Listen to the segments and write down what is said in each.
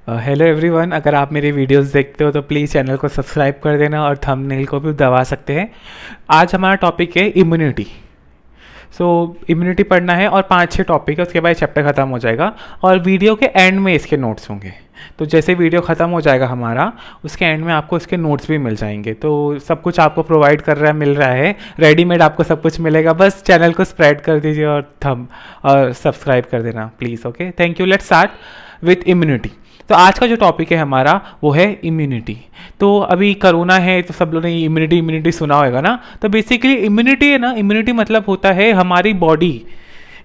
Hello everyone, अगर आप मेरी वीडियोस देखते हो तो प्लीज़ चैनल को सब्सक्राइब कर देना और थंबनेल को भी दबा सकते हैं। आज हमारा टॉपिक है इम्यूनिटी। इम्यूनिटी पढ़ना है और 5-6 टॉपिक है, उसके बाद चैप्टर ख़त्म हो जाएगा और वीडियो के एंड में इसके नोट्स होंगे। तो जैसे वीडियो ख़त्म हो जाएगा हमारा, उसके एंड में आपको इसके नोट्स भी मिल जाएंगे। तो सब कुछ आपको प्रोवाइड कर रहा है, मिल रहा है, रेडीमेड आपको सब कुछ मिलेगा। बस चैनल को स्प्रेड कर दीजिए और सब्सक्राइब कर देना please. Okay, thank you. Let's start with immunity. तो आज का जो टॉपिक है हमारा वो है इम्यूनिटी। तो अभी कोरोना है तो सब लोगों ने इम्यूनिटी सुना होगा ना। तो बेसिकली इम्यूनिटी है ना, इम्यूनिटी मतलब होता है हमारी बॉडी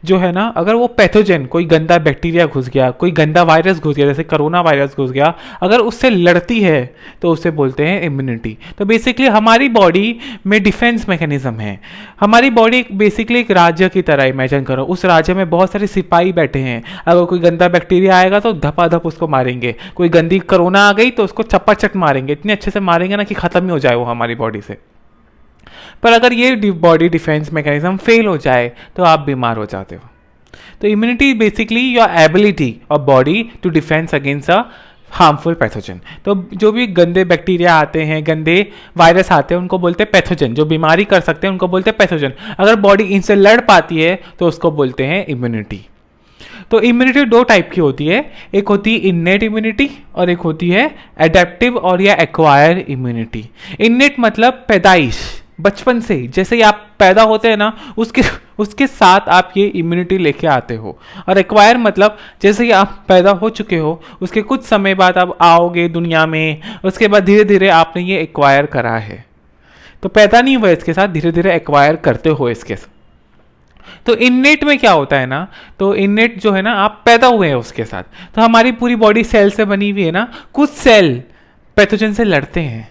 जो है ना, अगर वो पैथोजन, कोई गंदा बैक्टीरिया घुस गया, कोई गंदा वायरस घुस गया, जैसे कोरोना वायरस घुस गया, अगर उससे लड़ती है तो उसे बोलते हैं इम्यूनिटी। तो बेसिकली हमारी बॉडी में डिफेंस मैकेनिज्म है। हमारी बॉडी बेसिकली एक राज्य की तरह इमेजिन करो। उस राज्य में बहुत सारे सिपाही बैठे हैं। अगर कोई गंदा बैक्टीरिया आएगा तो धपाधप उसको मारेंगे। कोई गंदी कोरोना आ गई तो उसको चप्पाचट मारेंगे, इतने अच्छे से मारेंगे ना कि ख़त्म ही हो जाए वो हमारी बॉडी से। पर अगर ये बॉडी डिफेंस मैकेनिज्म फेल हो जाए तो आप बीमार हो जाते हो। तो immunity basically your ability of body to defence against a harmful pathogen. तो जो भी गंदे बैक्टीरिया आते हैं, गंदे वायरस आते हैं, उनको बोलते हैं पैथोजन। जो बीमारी कर सकते हैं उनको बोलते हैं पैथोजन। अगर बॉडी इनसे लड़ पाती है तो उसको बोलते हैं इम्यूनिटी। तो इम्यूनिटी 2 टाइप की होती है, एक होती है इन्नेट इम्यूनिटी और एक होती है एडेप्टिव और या एक्वायर इम्यूनिटी। इन्नेट मतलब पैदाइश, बचपन से जैसे ही आप पैदा होते हैं ना, उसके साथ आप ये इम्यूनिटी लेके आते हो। और एक्वायर मतलब जैसे ही आप पैदा हो चुके हो, उसके कुछ समय बाद आप आओगे दुनिया में, उसके बाद धीरे धीरे आपने ये एक्वायर करा है। तो पैदा नहीं हुआ इसके साथ, धीरे धीरे एक्वायर करते हो इसके साथ। तो इन्नेट में क्या होता है ना, तो इन्नेट जो है ना, आप पैदा हुए हैं उसके साथ। तो हमारी पूरी बॉडी सेल से बनी हुई है ना, कुछ सेल पैथोजन से लड़ते हैं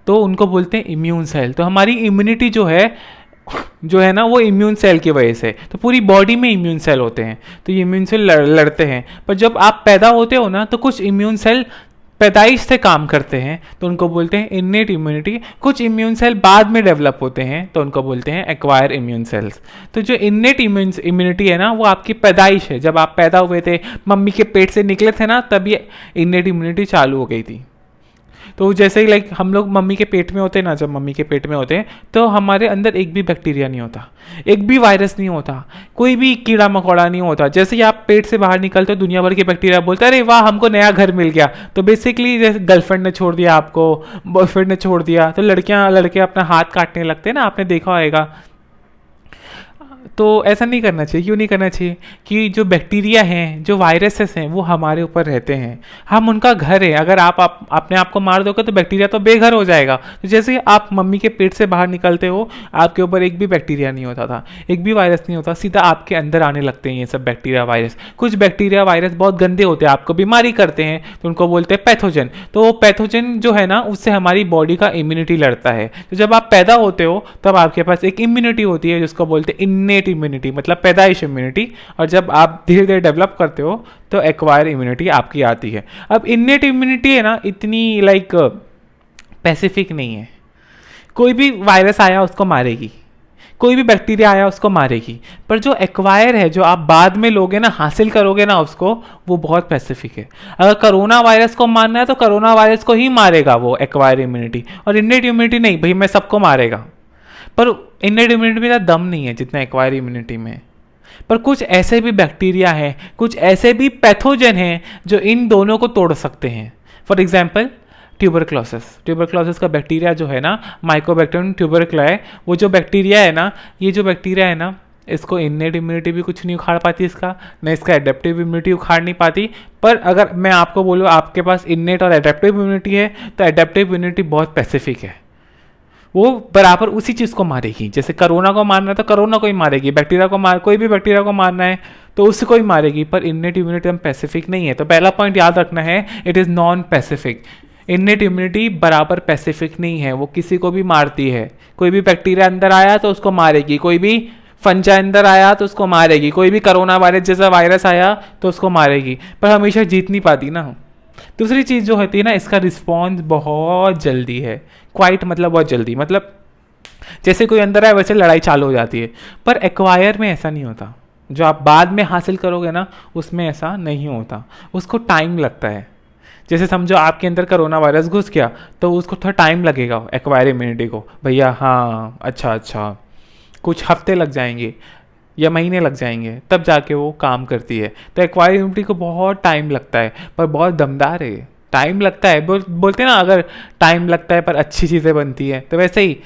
तो उनको बोलते हैं इम्यून सेल। तो हमारी इम्यूनिटी जो है ना, वो इम्यून सेल की वजह से। तो पूरी बॉडी में इम्यून सेल होते हैं, तो ये इम्यून सेल लड़ते हैं। पर जब आप पैदा होते हो ना, तो कुछ इम्यून सेल पैदाइश से काम करते हैं तो उनको बोलते हैं इन्नेट इम्यूनिटी। कुछ इम्यून सेल बाद में डेवलप होते हैं तो उनको बोलते हैं एक्वायर इम्यून सेल्स। तो जो इन्नेट इम्यूनिटी है ना, वो आपकी पैदाइश है। जब आप पैदा हुए थे, मम्मी के पेट से निकले थे ना, तब ये इन्नेट इम्यूनिटी चालू हो गई थी। तो जैसे ही हम लोग मम्मी के पेट में होते हैं ना, जब मम्मी के पेट में होते हैं तो हमारे अंदर एक भी बैक्टीरिया नहीं होता, एक भी वायरस नहीं होता, कोई भी कीड़ा मकोड़ा नहीं होता। जैसे ही आप पेट से बाहर निकलते हो, दुनिया भर के बैक्टीरिया बोलते हैं अरे वाह हमको नया घर मिल गया। तो बेसिकली जैसे गर्लफ्रेंड ने छोड़ दिया आपको, बॉयफ्रेंड ने छोड़ दिया, तो लड़के अपना हाथ काटने लगते हैं ना, आपने देखा होगा। तो ऐसा नहीं करना चाहिए। क्यों नहीं करना चाहिए? कि जो बैक्टीरिया हैं, जो वायरसेस हैं, वो हमारे ऊपर रहते हैं, हम उनका घर है। अगर आप अपने आप को मार दोगे तो बैक्टीरिया तो बेघर हो जाएगा। तो जैसे आप मम्मी के पेट से बाहर निकलते हो, आपके ऊपर एक भी बैक्टीरिया नहीं होता था, एक भी वायरस नहीं होता, सीधा आपके अंदर आने लगते हैं ये सब बैक्टीरिया वायरस। कुछ बैक्टीरिया वायरस बहुत गंदे होते हैं, आपको बीमारी करते हैं, तो उनको बोलते हैं पैथोजन। तो वो पैथोजन जो है ना, उससे हमारी बॉडी का इम्यूनिटी लड़ता है। तो जब आप पैदा होते हो तब आपके पास एक इम्यूनिटी होती है जिसको बोलते हैं इन्नेट इम्यूनिटी, मतलब पैदाइश इम्यूनिटी। और जब आप धीरे धीरे डेवलप करते हो तो एक्वायर इम्यूनिटी आपकी आती है। अब इन्नेट इम्यूनिटी है ना, इतनी पैसिफिक नहीं है। कोई भी वायरस आया उसको मारेगी, कोई भी बैक्टीरिया आया उसको मारेगी। पर जो एक्वायर है, जो आप बाद में लोगे ना, हासिल करोगे ना उसको, वो बहुत पैसिफिक है। अगर कोरोना वायरस को मारना है तो कोरोना वायरस को ही मारेगा वो एक्वायर इम्यूनिटी, और इन्नेट इम्यूनिटी नहीं, भाई मैं सबको मारेगा। पर इन्नेट इम्यूनिटी में इतना दम नहीं है जितना एक्वायर इम्यूनिटी में। पर कुछ ऐसे भी बैक्टीरिया हैं, कुछ ऐसे भी पैथोजन हैं जो इन दोनों को तोड़ सकते हैं। फॉर एग्जाम्पल ट्यूबरक्लोसिस का बैक्टीरिया जो है ना, माइकोबैक्टीरियम ट्यूबरक्लाई, वो जो बैक्टीरिया है ना, ये जो बैक्टीरिया है ना, इसको इन्नेट इम्यूनिटी भी कुछ नहीं उखाड़ पाती इसका, न इसका एडेप्टिव इम्यूनिटी उखाड़ नहीं पाती। पर अगर मैं आपको बोलूँ आपके पास इन्नेट और एडेप्टिव इम्यूनिटी है, तो एडेप्टिव इम्यूनिटी बहुत पैसिफिक है, वो बराबर उसी चीज़ को मारेगी। जैसे कोरोना को मारना है तो कोरोना को ही मारेगी, बैक्टीरिया को कोई भी बैक्टीरिया को मारना है तो उसको ही मारेगी। पर इन्नेट इम्यूनिटी हम पैसिफिक नहीं है। तो पहला पॉइंट याद रखना है, it is non Pacific. Innate immunity बराबर पैसिफिक नहीं है, वो किसी को भी मारती है। कोई भी बैक्टीरिया अंदर आया तो उसको मारेगी, कोई भी फंजा अंदर आया तो उसको मारेगी, कोई भी कोरोना वायरस जैसा वायरस आया तो उसको मारेगी, पर हमेशा जीत नहीं पाती ना। दूसरी चीज़ जो होती है ना, इसका रिस्पॉन्स बहुत जल्दी है। क्वाइट मतलब बहुत जल्दी, मतलब जैसे कोई अंदर आए वैसे लड़ाई चालू हो जाती है। पर एक्वायर में ऐसा नहीं होता। जो आप बाद में हासिल करोगे ना, उसमें ऐसा नहीं होता, उसको टाइम लगता है। जैसे समझो आपके अंदर कोरोना वायरस घुस गया तो उसको थोड़ा टाइम लगेगा एक्वायर इम्यूनिटी को, भैया हाँ अच्छा कुछ हफ्ते लग जाएंगे या महीने लग जाएंगे तब जाके वो काम करती है। तो एक्वायर इम्यूनिटी को बहुत टाइम लगता है पर बहुत दमदार है। टाइम लगता है बोलते हैं ना, अगर टाइम लगता है पर अच्छी चीज़ें बनती है, तो वैसे ही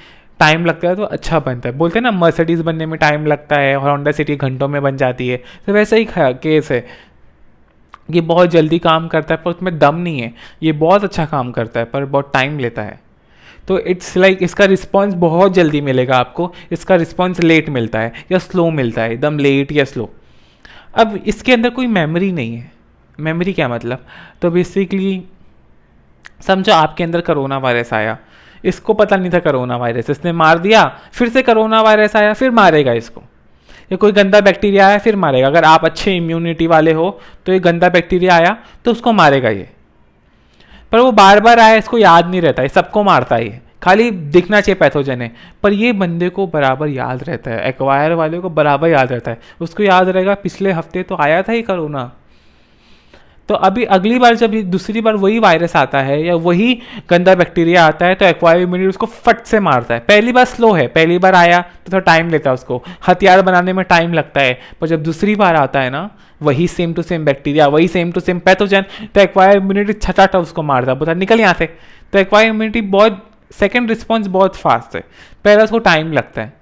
टाइम लगता है तो अच्छा बनता है। बोलते हैं ना मर्सिडीज़ बनने में टाइम लगता है और होंडा सिटी घंटों में बन जाती है, तो वैसे ही केस है। ये बहुत जल्दी काम करता है पर उसमें दम नहीं है। ये बहुत अच्छा काम करता है पर बहुत टाइम लेता है। तो इट्स लाइक इसका रिस्पॉन्स बहुत जल्दी मिलेगा आपको, इसका रिस्पॉन्स लेट मिलता है या स्लो मिलता है, एकदम लेट या स्लो। अब इसके अंदर कोई मेमोरी नहीं है। मेमोरी क्या मतलब, तो बेसिकली समझो आपके अंदर कोरोना वायरस आया, इसको पता नहीं था कोरोना वायरस, इसने मार दिया, फिर से कोरोना वायरस आया, फिर मारेगा इसको। या कोई गंदा बैक्टीरिया आया फिर मारेगा। अगर आप अच्छे इम्यूनिटी वाले हो तो ये गंदा बैक्टीरिया आया तो उसको मारेगा ये, पर वो बार बार आया, इसको याद नहीं रहता है, सबको मारता है ये, खाली दिखना चाहिए पैथोजन है, पर ये बंदे को बराबर याद रहता है, एक्वायर वाले को बराबर याद रहता है। उसको याद रहेगा पिछले हफ्ते तो आया था ही कोरोना, तो अभी अगली बार जब दूसरी बार वही वायरस आता है या वही गंदा बैक्टीरिया आता है तो एक्वायर इम्यूनिटी उसको फट से मारता है। पहली बार स्लो है, पहली बार आया तो थोड़ा टाइम लेता है, उसको हथियार बनाने में टाइम लगता है, पर जब दूसरी बार आता है ना वही सेम टू सेम बैक्टीरिया, वही सेम टू सेम पैथोजन, तो एक्वायर इम्यूनिटी छटाटा उसको मारता है, बोलता निकल यहाँ से। तो एक्वायर इम्यूनिटी बहुत सेकेंड रिस्पॉन्स बहुत फास्ट है, पहला उसको टाइम लगता है।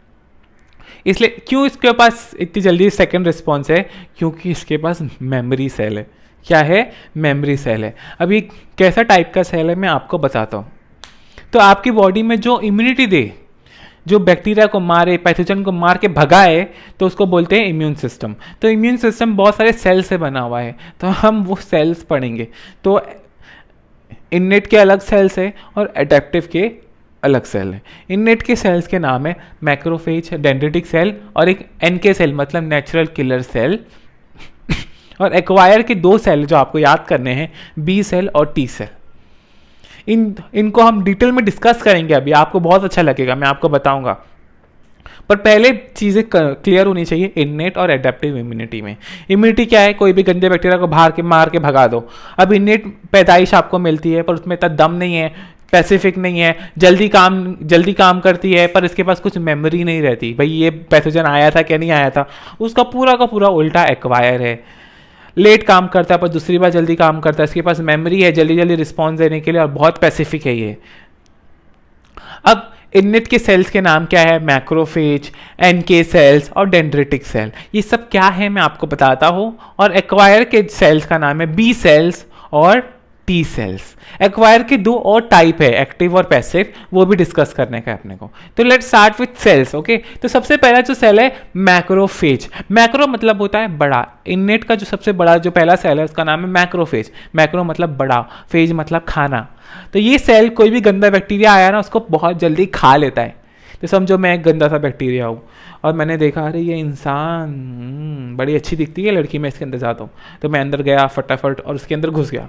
इसलिए क्यों इसके पास इतनी जल्दी सेकेंड रिस्पॉन्स है, क्योंकि इसके पास मेमोरी सेल है। क्या है, मेमोरी सेल है। अब ये कैसा टाइप का सेल है मैं आपको बताता हूँ। तो आपकी बॉडी में जो इम्यूनिटी दे, जो बैक्टीरिया को मारे, पैथोजन को मार के भगाए, तो उसको बोलते हैं इम्यून सिस्टम। तो इम्यून सिस्टम बहुत सारे सेल से बना हुआ है, तो हम वो सेल्स पढ़ेंगे। तो इननेट के अलग सेल्स है और एडेप्टिव के अलग सेल है। इननेट के सेल्स के नाम है मैक्रोफेज, डेंड्रिटिक सेल और एक एनके सेल मतलब नेचुरल किलर सेल। और एक्वायर के दो सेल जो आपको याद करने हैं, बी सेल और टी सेल। इनको हम डिटेल में डिस्कस करेंगे अभी, आपको बहुत अच्छा लगेगा, मैं आपको बताऊंगा। पर पहले चीज़ें क्लियर होनी चाहिए इननेट और एडेप्टिव इम्यूनिटी में। इम्यूनिटी क्या है, कोई भी गंदे बैक्टीरिया को मार के भगा दो। अब इननेट पैदाइश आपको मिलती है पर उसमें इतना दम नहीं है, स्पेसिफिक नहीं है, जल्दी काम करती है, पर इसके पास कुछ मेमोरी नहीं रहती, भाई ये पैथोजन आया था क्या नहीं आया था। उसका पूरा का पूरा उल्टा एक्वायर है, लेट काम करता है पर दूसरी बार जल्दी काम करता है, इसके पास मेमोरी है जल्दी जल्दी रिस्पॉन्स देने के लिए और बहुत स्पेसिफिक है ये। अब इननेट के सेल्स के नाम क्या है, मैक्रोफेज, एनके सेल्स और डेंड्रिटिक सेल। ये सब क्या है मैं आपको बताता हूँ। और एक्वायर के सेल्स का नाम है बी सेल्स और टी सेल्स। एक्वायर के दो और टाइप है, एक्टिव और पैसिव, वो भी डिस्कस करने का है अपने को। तो let's start with cells. Okay, तो सबसे पहला जो सेल है मैक्रोफेज। मैक्रो मतलब होता है बड़ा। इननेट का जो सबसे बड़ा जो पहला सेल है उसका नाम है मैक्रोफेज। मैक्रो मतलब बड़ा, फेज मतलब खाना। तो ये सेल कोई भी गंदा बैक्टीरिया आया ना उसको बहुत जल्दी खा लेता है। तो समझो मैं एक गंदा सा बैक्टीरिया हूँ और मैंने देखा अरे ये इंसान बड़ी अच्छी दिखती है लड़की, मैं इसके अंदर जाता हूँ, तो मैं अंदर गया फटाफट और उसके अंदर घुस गया।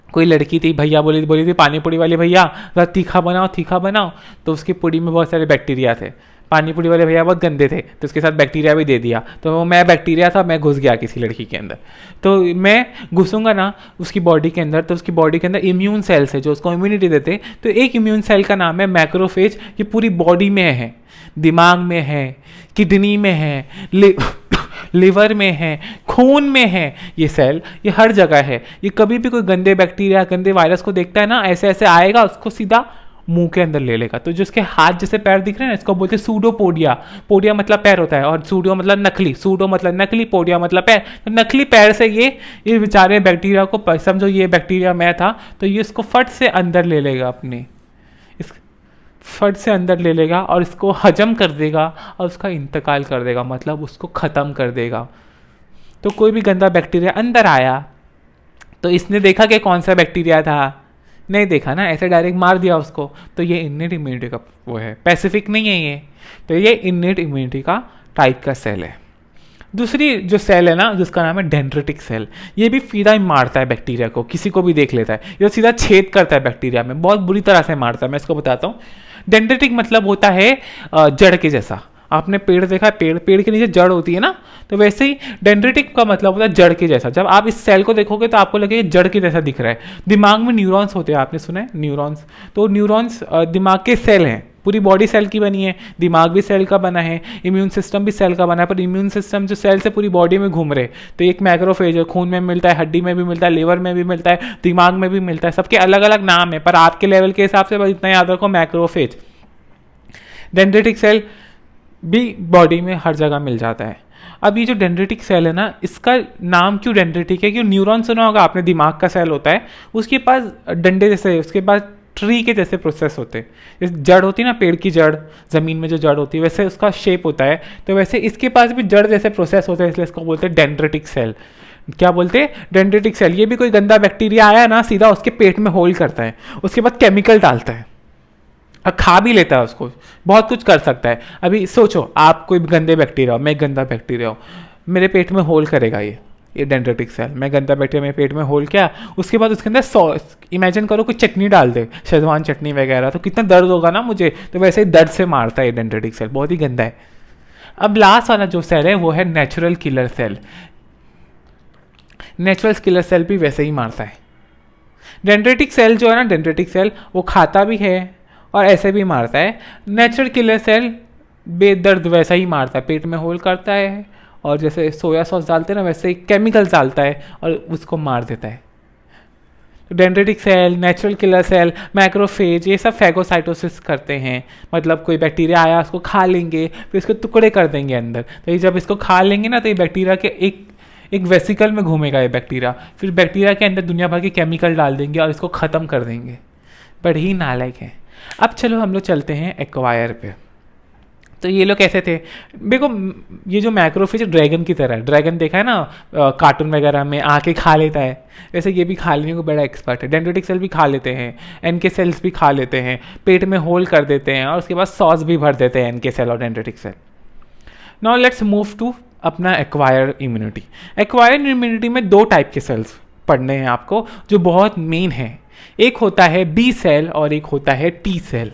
कोई लड़की थी, भैया बोली थी पानी पूरी वाली भैया तीखा बनाओ, तो उसकी पूरी में बहुत सारे बैक्टीरिया थे। पानी पूरी वाले भैया बहुत गंदे थे तो उसके साथ बैक्टीरिया भी दे दिया, तो मैं बैक्टीरिया था, मैं घुस गया किसी लड़की के अंदर। तो मैं घुसूंगा ना उसकी बॉडी के अंदर, तो उसकी बॉडी के अंदर इम्यून सेल्स है जो उसको इम्यूनिटी देते। तो एक इम्यून सेल का नाम है मैक्रोफेज। ये पूरी बॉडी में है, दिमाग में है, किडनी में है, लिवर में है, खून में है, ये सेल ये हर जगह है। ये कभी भी कोई गंदे बैक्टीरिया गंदे वायरस को देखता है ना, ऐसे ऐसे आएगा उसको सीधा मुंह के अंदर ले लेगा। तो जिसके हाथ जैसे पैर दिख रहे हैं ना, इसको बोलते हैं सूडोपोडिया। पोडिया मतलब पैर होता है और सूडो मतलब नकली, सूडो मतलब नकली, पोडिया मतलब पैर। तो नकली पैर से ये बेचारे बैक्टीरिया को, समझो ये बैक्टीरिया मैं था, तो ये इसको फट से अंदर ले लेगा, अपने इस फट से अंदर ले लेगा और इसको हजम कर देगा और उसका इंतकाल कर देगा, मतलब उसको ख़त्म कर देगा। तो कोई भी गंदा बैक्टीरिया अंदर आया तो इसने देखा कि कौन सा बैक्टीरिया था, नहीं देखा ना, ऐसे डायरेक्ट मार दिया उसको। तो ये इननेट इम्यूनिटी का वो है, पैसिफिक नहीं है ये। तो ये इननेट इम्यूनिटी का टाइप का सेल है। दूसरी जो सेल है ना जिसका नाम है डेंड्रिटिक सेल, ये भी सीधा ही मारता है बैक्टीरिया को, किसी को भी देख लेता है, ये सीधा छेद करता है बैक्टीरिया में, बहुत बुरी तरह से मारता है। मैं इसको बताता हूँ। डेंड्रिटिक मतलब होता है जड़ के जैसा, आपने पेड़ देखा है, पेड़ के नीचे जड़ होती है ना, तो वैसे ही डेंड्रिटिक का मतलब होता है जड़ के जैसा। जब आप इस सेल को देखोगे तो आपको लगेगा जड़ के जैसा दिख रहा है। दिमाग में न्यूरॉन्स होते हैं, आपने सुना है न्यूरॉन्स, तो न्यूरॉन्स दिमाग के सेल हैं। पूरी बॉडी सेल की बनी है, दिमाग भी सेल का बना है, इम्यून सिस्टम भी सेल का बना है, पर इम्यून सिस्टम जो सेल से पूरी बॉडी में घूम रहे, तो एक मैक्रोफेज है, खून में मिलता है, हड्डी में भी मिलता है, लिवर में भी मिलता है, दिमाग में भी मिलता है, सबके अलग अलग नाम है, पर आपके लेवल के हिसाब से बस इतना याद रखो, मैक्रोफेज। डेंड्रिटिक सेल भी बॉडी में हर जगह मिल जाता है। अब ये जो डेंड्रिटिक सेल है ना, इसका नाम क्यों डेंड्रिटिक है? क्यों, न्यूरॉन सुना होगा आपने, दिमाग का सेल होता है, उसके पास डंडे जैसे, उसके पास ट्री के जैसे प्रोसेस होते हैं। जैसे जड़ होती है ना, पेड़ की जड़, ज़मीन में जो जड़ होती है, वैसे उसका शेप होता है, तो वैसे इसके पास भी जड़ जैसे प्रोसेस होते हैं, इसलिए इसको बोलते हैं डेंड्रिटिक सेल। क्या बोलते हैं? Dendritic cell. ये भी कोई गंदा बैक्टीरिया आया ना, सीधा उसके पेट में होल्ड करता है, उसके बाद केमिकल डालता है और खा भी लेता है उसको, बहुत कुछ कर सकता है। अभी सोचो, आप कोई गंदे बैक्टीरिया हो, मैं गंदा बैक्टीरिया हूँ, मेरे पेट में होल्ड करेगा ये डेंड्रिटिक सेल। मैं गंदा बैक्टीरिया मेरे पेट में होल्ड किया, उसके बाद उसके अंदर सॉस, इमेजिन करो कोई चटनी डाल दे, शेजवान चटनी वगैरह, तो कितना दर्द होगा ना मुझे, तो वैसे ही दर्द से मारता है ये डेंड्रिटिक सेल, बहुत ही गंदा है। अब लास्ट वाला जो सेल है वो है natural killer cell. Natural killer cell भी वैसे ही मारता है। डेंड्रिटिक सेल जो है ना, डेंड्रिटिक सेल वो खाता भी है और ऐसे भी मारता है। नेचुरल किलर सेल बेदर्द वैसा ही मारता है, पेट में होल करता है और जैसे सोया सॉस डालते हैं ना, वैसे ही केमिकल डालता है और उसको मार देता है। तो dendritic cell, natural killer cell, macrophage, ये सब फैगोसाइटोसिस करते हैं। मतलब कोई बैक्टीरिया आया, उसको खा लेंगे, फिर इसको टुकड़े कर देंगे अंदर, तो ये जब इसको खा लेंगे ना, तो ये बैक्टीरिया के एक वेसिकल में घूमेगा ये बैक्टीरिया, फिर बैक्टीरिया के अंदर दुनिया भर के केमिकल डाल देंगे और इसको ख़त्म कर देंगे। बड़ी ही नालायक है। अब चलो हम लोग चलते हैं एक्वायर पे। तो ये लोग कैसे थे? देखो, ये जो मैक्रोफेज ड्रैगन की तरह है, ड्रैगन देखा है ना कार्टून वगैरह में, आके खा लेता है, वैसे ये भी खा लेने को बड़ा एक्सपर्ट है। डेंड्रिटिक सेल भी खा लेते हैं, एनके सेल्स भी खा लेते हैं, पेट में होल कर देते हैं और उसके बाद सॉस भी भर देते हैं एनके सेल और dendritic cell. Now let's move to अपना एक्वायर इम्यूनिटी। एक्वायर इम्यूनिटी में दो टाइप के सेल्स पढ़ने हैं आपको, जो बहुत मेन है। एक होता है बी सेल और एक होता है टी सेल।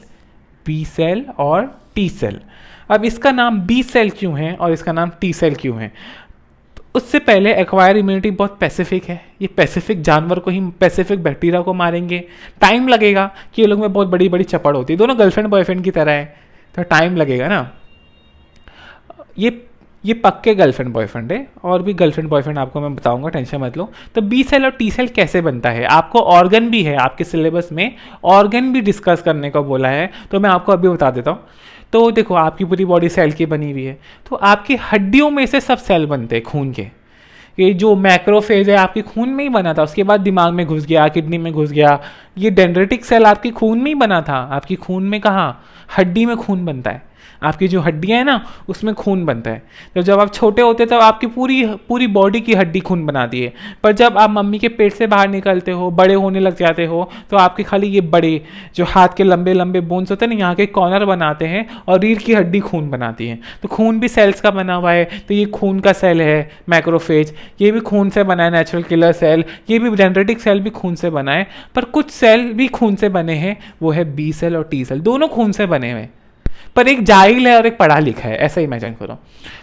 बी सेल और टी सेल। अब इसका नाम बी सेल क्यों है और इसका नाम टी सेल क्यों है? उससे पहले एक्वायर इम्यूनिटी बहुत स्पेसिफिक है। ये स्पेसिफिक जानवर को ही, स्पेसिफिक बैक्टीरिया को मारेंगे, टाइम लगेगा कि ये लोग में बहुत बड़ी बड़ी चपड़ होती है, दोनों गर्लफ्रेंड बॉयफ्रेंड की तरह है, तो टाइम लगेगा ना। ये पक्के गर्लफ्रेंड बॉयफ्रेंड है, और भी गर्लफ्रेंड बॉयफ्रेंड आपको मैं बताऊंगा, टेंशन मत लो। तो बी सेल और टी सेल कैसे बनता है, आपको ऑर्गन भी है, आपके सिलेबस में ऑर्गन भी डिस्कस करने को बोला है, तो मैं आपको अभी बता देता हूँ। तो देखो, आपकी पूरी बॉडी सेल की बनी हुई है, तो आपकी हड्डियों में से सब सेल बनते हैं खून के। ये जो मैक्रोफेज है आपके खून में ही बना था, उसके बाद दिमाग में घुस गया, किडनी में घुस गया। ये डेंड्रिटिक सेल आपके खून में ही बना था। आपकी खून में कहाँ? हड्डी में खून बनता है। आपकी जो हड्डियाँ हैं ना, उसमें खून बनता है। तो जब आप छोटे होते तब आपकी पूरी बॉडी की हड्डी खून बनाती है, पर जब आप मम्मी के पेट से बाहर निकलते हो, बड़े होने लग जाते हो, तो आपके खाली ये बड़े जो हाथ के लंबे लंबे बोन्स होते हैं ना, यहाँ के कॉर्नर बनाते हैं और रीढ़ की हड्डी खून बनाती है। तो खून भी सेल्स का बना हुआ है, तो ये खून का सेल है मैक्रोफेज, ये भी खून से बना है। नेचुरल किलर सेल, ये भी डेंड्रिटिक सेल भी खून से बना है, पर कुछ सेल भी खून से बने हैं, वो है बी सेल और टी सेल, दोनों खून से बने हुए, पर एक जाहिल है और एक पढ़ा लिखा है, ऐसा इमेजिन करो।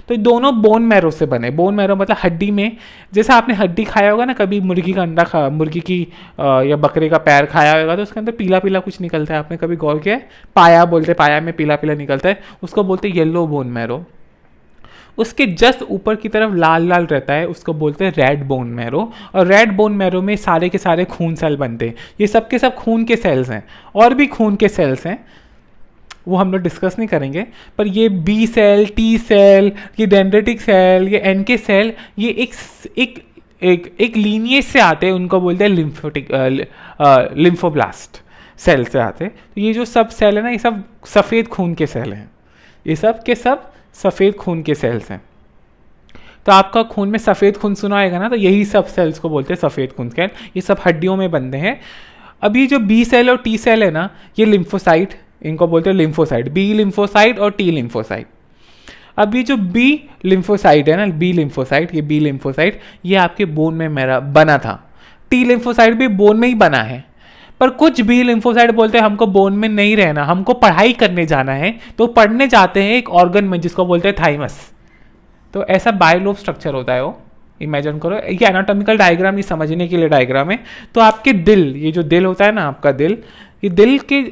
तो दोनों बोन मैरो से बने। बोन मैरो मतलब हड्डी में, जैसे आपने हड्डी खाया होगा ना, कभी मुर्गी का अंडा मुर्गी की या बकरे का पैर खाया होगा, तो उसके अंदर पीला पीला कुछ निकलता है, आपने कभी गौर किया है? पाया बोलते, पाया में पीला पीला निकलता है, उसको बोलते हैं येलो बोन मैरो। उसके जस्ट ऊपर की तरफ लाल लाल रहता है, उसको बोलते हैं रेड बोन मैरो। और रेड बोन मैरो में सारे के सारे खून सेल बनते हैं। ये सब के सब खून के सेल्स हैं, और भी खून के सेल्स हैं, वो हम लोग डिस्कस नहीं करेंगे। पर ये बी सेल, टी सेल, ये डेंड्रिटिक सेल, ये एनके सेल, ये एक लीनिएज से आते हैं, उनको बोलते हैं लिम्फोब्लास्ट सेल से आते हैं। तो ये जो सब सेल है ना, ये सब सफ़ेद खून के सेल हैं, ये सब के सब सफ़ेद खून के सेल्स हैं। तो आपका खून में सफ़ेद खून सुना होगा ना, तो यही सब सेल्स को बोलते हैं सफ़ेद खून सेल। ये सब हड्डियों में बनते हैं। अभी जो बी सेल और टी सेल है ना, ये लिम्फोसाइट, इनको बोलते हैं लिम्फोसाइट, बी लिम्फोसाइट और टी लिम्फोसाइट। अब ये जो बी लिम्फोसाइट है ना, बी लिम्फोसाइट, ये बी लिम्फोसाइट ये आपके बोन में मेरा बना था। टी लिम्फोसाइट भी बोन में ही बना है, पर कुछ बी लिम्फोसाइट बोलते हैं हमको बोन में नहीं रहना, हमको पढ़ाई करने जाना है, तो पढ़ने जाते हैं एक ऑर्गन में जिसको बोलते हैं थाइमस। तो ऐसा बायलोब स्ट्रक्चर होता है वो, इमेजिन करो। ये एनाटॉमिकल डायग्राम, ये समझने के लिए डायग्राम है। तो आपके दिल, ये जो दिल होता है ना आपका दिल, ये दिल के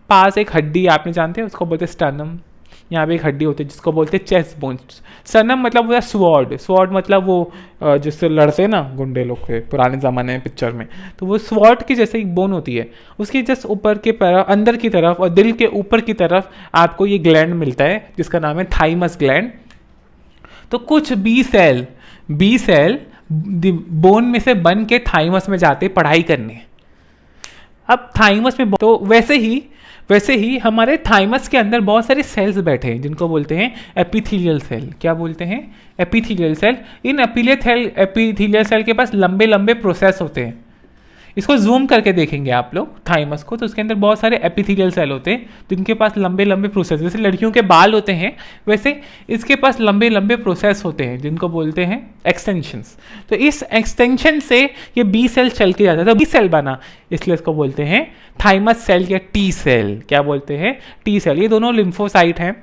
पास एक हड्डी आपने जानते हैं उसको बोलते हैं स्टर्नम। यहाँ पे एक हड्डी होती है जिसको बोलते हैं चेस्ट बोन। स्टर्नम मतलब होता है स्वॉर्ड, स्वॉर्ड मतलब वो जिससे लड़ते हैं ना गुंडे लोग के पुराने ज़माने में पिक्चर में, तो वो स्वॉर्ड की जैसे एक बोन होती है, उसकी जस्ट ऊपर के अंदर की तरफ और दिल के ऊपर की तरफ आपको ये ग्लैंड मिलता है जिसका नाम है थाइमस ग्लैंड। तो कुछ बी सेल बोन में से बन के थाइमस में जाते पढ़ाई करने। अब थाइमस में तो वैसे ही हमारे थाइमस के अंदर बहुत सारे सेल्स बैठे हैं जिनको बोलते हैं एपिथेलियल सेल। क्या बोलते हैं? Epithelial cell. इन एपिथेलियल सेल के पास लंबे लंबे प्रोसेस होते हैं। इसको जूम करके देखेंगे आप लोग थाइमस को, तो उसके अंदर बहुत सारे एपिथेलियल सेल होते हैं जिनके पास लंबे लंबे प्रोसेस, जैसे लड़कियों के बाल होते हैं वैसे इसके पास लंबे लंबे प्रोसेस होते हैं जिनको बोलते हैं एक्सटेंशंस। तो इस एक्सटेंशन से ये बी सेल चल के जाता है, तो बी सेल बना, इसलिए इसको बोलते हैं थाइमस सेल या टी सेल। क्या बोलते हैं? T cell. ये दोनों लिम्फोसाइट हैं,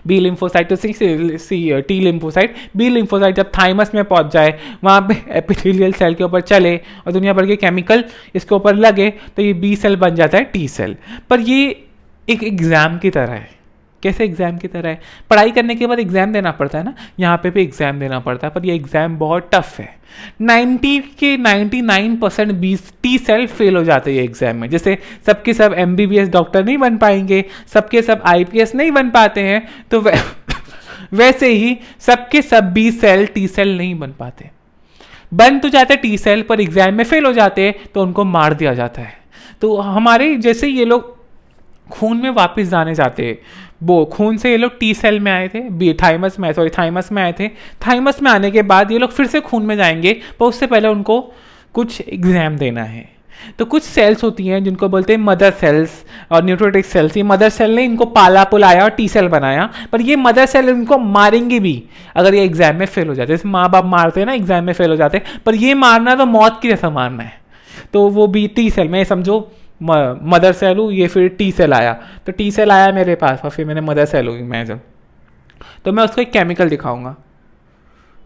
बी लिम्फोसाइट तो सी टी लिम्फोसाइट। बी लिम्फोसाइट जब थाइमस में पहुंच जाए, वहाँ पे एपिथेलियल सेल के ऊपर चले और दुनिया भर के केमिकल इसके ऊपर लगे, तो ये बी सेल बन जाता है टी सेल। पर ये एक एग्जाम की तरह है। कैसे एग्जाम की तरह है? पढ़ाई करने के बाद एग्जाम देना पड़ता है ना, यहाँ पे भी एग्जाम देना पड़ता है, पर ये एग्जाम बहुत टफ है। 99% बी टी सेल फेल हो जाते हैं एग्जाम में। जैसे सबके सब MBBS डॉक्टर नहीं बन पाएंगे, सबके सब IPS नहीं बन पाते हैं, तो वैसे ही सबके सब बी सेल टी सेल नहीं बन पाते। बन तो जाते टी सेल पर एग्जाम में फेल हो जाते हैं तो उनको मार दिया जाता है। तो हमारे जैसे ये लोग खून में वापस जाने जाते हैं, वो खून से ये लोग टी सेल में आए थे, थाइमस में आए थे। थाइमस में आने के बाद ये लोग फिर से खून में जाएंगे, पर उससे पहले उनको कुछ एग्जाम देना है। तो कुछ सेल्स होती हैं जिनको बोलते हैं मदर सेल्स और न्यूट्रोटिक सेल्स। ये मदर सेल ने इनको पाला पुलाया और टी सेल बनाया, पर ये मदर सेल इनको मारेंगे भी अगर ये एग्जाम में फेल हो जाते। जैसे माँ बाप मारते हैं ना, एग्जाम में फेल हो जाते, पर ये मारना तो मौत की जैसा मारना है। तो वो भी टी सेल में, समझो मदर सेल हूँ, ये फिर टी सेल आया, तो टी सेल आया मेरे पास और फिर मैंने मदर सेल हुई मैं जब, तो मैं उसको एक केमिकल दिखाऊंगा।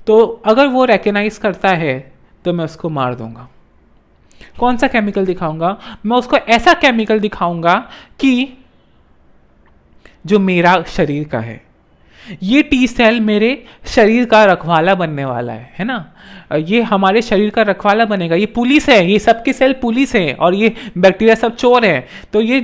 तो अगर वो रिकग्नाइज करता है तो मैं उसको मार दूंगा। कौन सा केमिकल दिखाऊंगा? मैं उसको ऐसा केमिकल दिखाऊंगा कि जो मेरा शरीर का है। ये टी सेल मेरे शरीर का रखवाला बनने वाला है ना, ये हमारे शरीर का रखवाला बनेगा। ये पुलिस है, ये सबके सेल पुलिस हैं और ये बैक्टीरिया सब चोर हैं, तो ये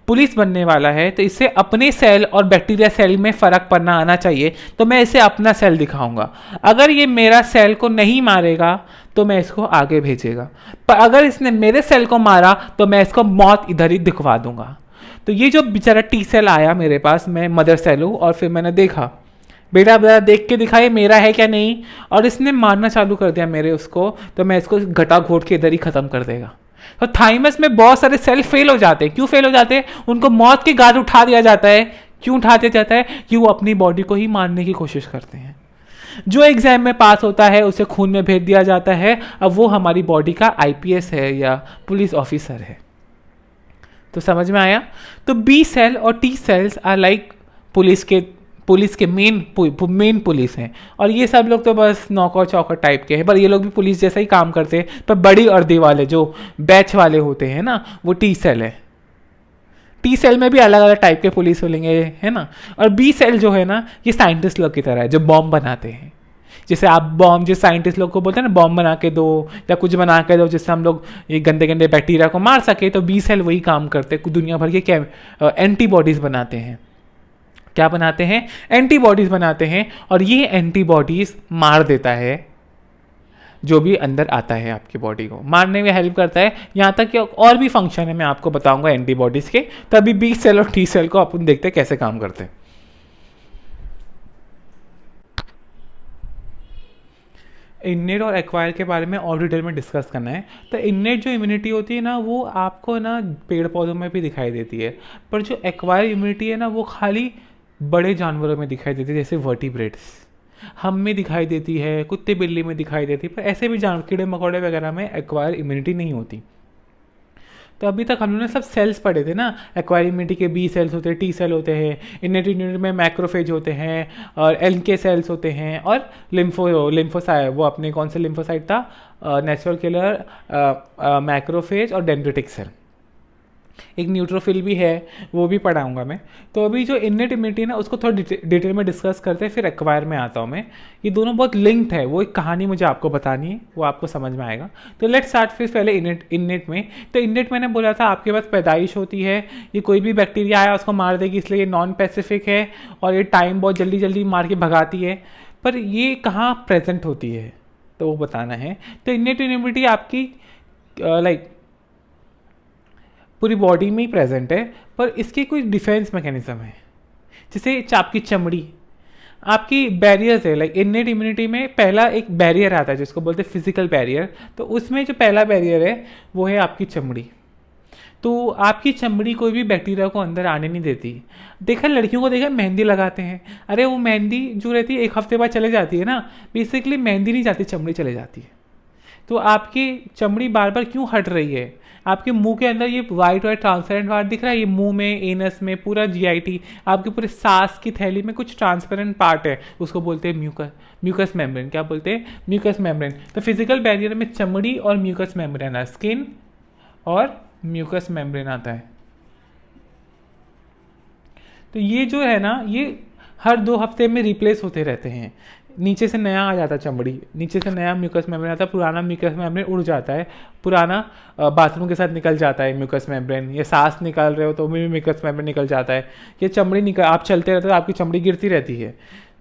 पुलिस बनने वाला है। तो इससे अपने सेल और बैक्टीरिया सेल में फ़र्क पड़ना आना चाहिए, तो मैं इसे अपना सेल दिखाऊंगा। अगर ये मेरा सेल को नहीं मारेगा तो मैं इसको आगे भेजेगा, पर अगर इसने मेरे सेल को मारा तो मैं इसको मौत इधर ही दिखवा दूंगा। तो ये जो बेचारा टी सेल आया मेरे पास, मैं मदर सेल हूँ, और फिर मैंने देखा, बेटा देख के दिखा ये मेरा है क्या नहीं, और इसने मारना चालू कर दिया मेरे उसको, तो मैं इसको घटा घोट के इधर ही ख़त्म कर देगा। तो थाइमस में बहुत सारे सेल फेल हो जाते हैं। क्यों फेल हो जाते हैं? उनको मौत के घाट उठा दिया जाता है। क्यों उठा दिया जाता है? कि वो अपनी बॉडी को ही मारने की कोशिश करते हैं। जो एग्जाम में पास होता है उसे खून में भेज दिया जाता है, अब वो हमारी बॉडी का IPS है या पुलिस ऑफिसर है। तो समझ में आया? तो बी सेल और T cells are like police के मेन पुलिस हैं, और ये सब लोग तो बस नौकर चौकर टाइप के हैं, पर ये लोग भी पुलिस जैसा ही काम करते हैं, पर बड़ी अर्दी वाले जो बैच वाले होते हैं ना, वो टी सेल है। टी सेल में भी अलग अलग टाइप के पुलिस होंगे, है ना। और बी सेल जो है ना, ये साइंटिस्ट लोग की तरह है जो बॉम्ब बनाते हैं। जैसे आप बॉम्ब, जिस साइंटिस्ट लोग को बोलते हैं ना बॉम्ब बना के दो या कुछ बना के दो जिससे हम लोग ये गंदे गंदे बैक्टीरिया को मार सके, तो बी सेल वही काम करते हैं। दुनिया भर के एंटीबॉडीज़ बनाते हैं। क्या बनाते हैं? एंटीबॉडीज़ बनाते हैं, और ये एंटीबॉडीज़ मार देता है जो भी अंदर आता है, आपकी बॉडी को मारने में हेल्प करता है। यहाँ तक कि और भी फंक्शन है, मैं आपको बताऊंगा एंटीबॉडीज़ के। तभी बी सेल और टी सेल को अपन देखते हैं कैसे काम करते हैं। इननेट और एक्वायर के बारे में और डिटेल में डिस्कस करना है। तो इननेट जो इम्यूनिटी होती है ना, वो आपको ना पेड़ पौधों में भी दिखाई देती है, पर जो एक्वायर इम्यूनिटी है ना, वो खाली बड़े जानवरों में दिखाई देती है, जैसे वर्टिब्रेट्स हम में दिखाई देती है, कुत्ते बिल्ली में दिखाई देती है, पर ऐसे भी कीड़े मकोड़े वगैरह में एक्वायर इम्यूनिटी नहीं होती। तो अभी तक हम लोगों ने सब सेल्स पढ़े थे ना, एक्वायरिंग इम्यूनिटी के बी सेल्स होते हैं, टी सेल होते हैं, इनेट इम्यूनिटी में मैक्रोफेज होते हैं और एनके सेल्स होते हैं, और लिम्फोसाइट, वो अपने कौन से लिम्फोसाइट था, नेचुरल किलर, मैक्रोफेज और डेंड्रिटिक सेल, एक न्यूट्रोफिल भी है, वो भी पढ़ाऊंगा मैं। तो अभी जो इनेट इम्यूनिटी है ना, उसको थोड़ा डिटेल में डिस्कस करते हैं, फिर एक्वायर में आता हूँ मैं। ये दोनों बहुत लिंक्ड है, वो एक कहानी मुझे आपको बतानी है, वो आपको समझ में आएगा। तो लेट्स स्टार्ट फिर पहले इनेट में। तो इनेट मैंने बोला था आपके पास पैदाइश होती है, ये कोई भी बैक्टीरिया आया उसको मार देगी, इसलिए ये नॉन पैसिफिक है और ये टाइम बहुत जल्दी जल्दी मार के भगाती है। पर ये कहाँ प्रेजेंट होती है तो वो बताना है। तो इनेट इम्यूनिटी आपकी लाइक पूरी बॉडी में ही प्रेजेंट है, पर इसके कोई डिफेंस मैकेनिज्म है। जैसे आपकी चमड़ी, आपकी बैरियर्स है, लाइक इनेट इम्यूनिटी में पहला एक बैरियर आता है जिसको बोलते हैं फिजिकल बैरियर। तो उसमें जो पहला बैरियर है वो है आपकी चमड़ी। तो आपकी चमड़ी कोई भी बैक्टीरिया को अंदर आने नहीं देती। देखा लड़कियों को, देखा मेहंदी लगाते हैं, अरे वो मेहंदी जो रहती है 1 हफ्ते बाद चले जाती है ना, बेसिकली मेहंदी नहीं जाती, चमड़ी चले जाती है। तो आपकी चमड़ी बार बार क्यों हट रही है? आपके मुंह के अंदर ये वाइट ट्रांसपेरेंट पार्ट दिख रहा है, ये मुंह में, एनस में, पूरा जीआईटी, आपके पूरे सांस की थैली में कुछ ट्रांसपेरेंट पार्ट है, उसको बोलते हैं म्यूकस मेम्ब्रेन। क्या बोलते हैं? Mucus membrane. तो फिजिकल बैरियर में चमड़ी और म्यूकस मेम्ब्रेन है, स्किन और म्यूकस मेम्ब्रेन आता है। तो ये जो है ना, ये हर 2 हफ्ते में रिप्लेस होते रहते हैं। नीचे से नया आ जाता है चमड़ी, नीचे से नया म्यूकस मेम्ब्रेन आता है, पुराना म्यूकस मेम्ब्रेन उड़ जाता है, पुराना बाथरूम के साथ निकल जाता है म्यूकस मेम्ब्रेन। ये सांस निकाल रहे हो तो भी म्यूकस मेम्ब्रेन निकल जाता है। ये चमड़ी निकल, आप चलते रहते हो आपकी चमड़ी गिरती रहती है,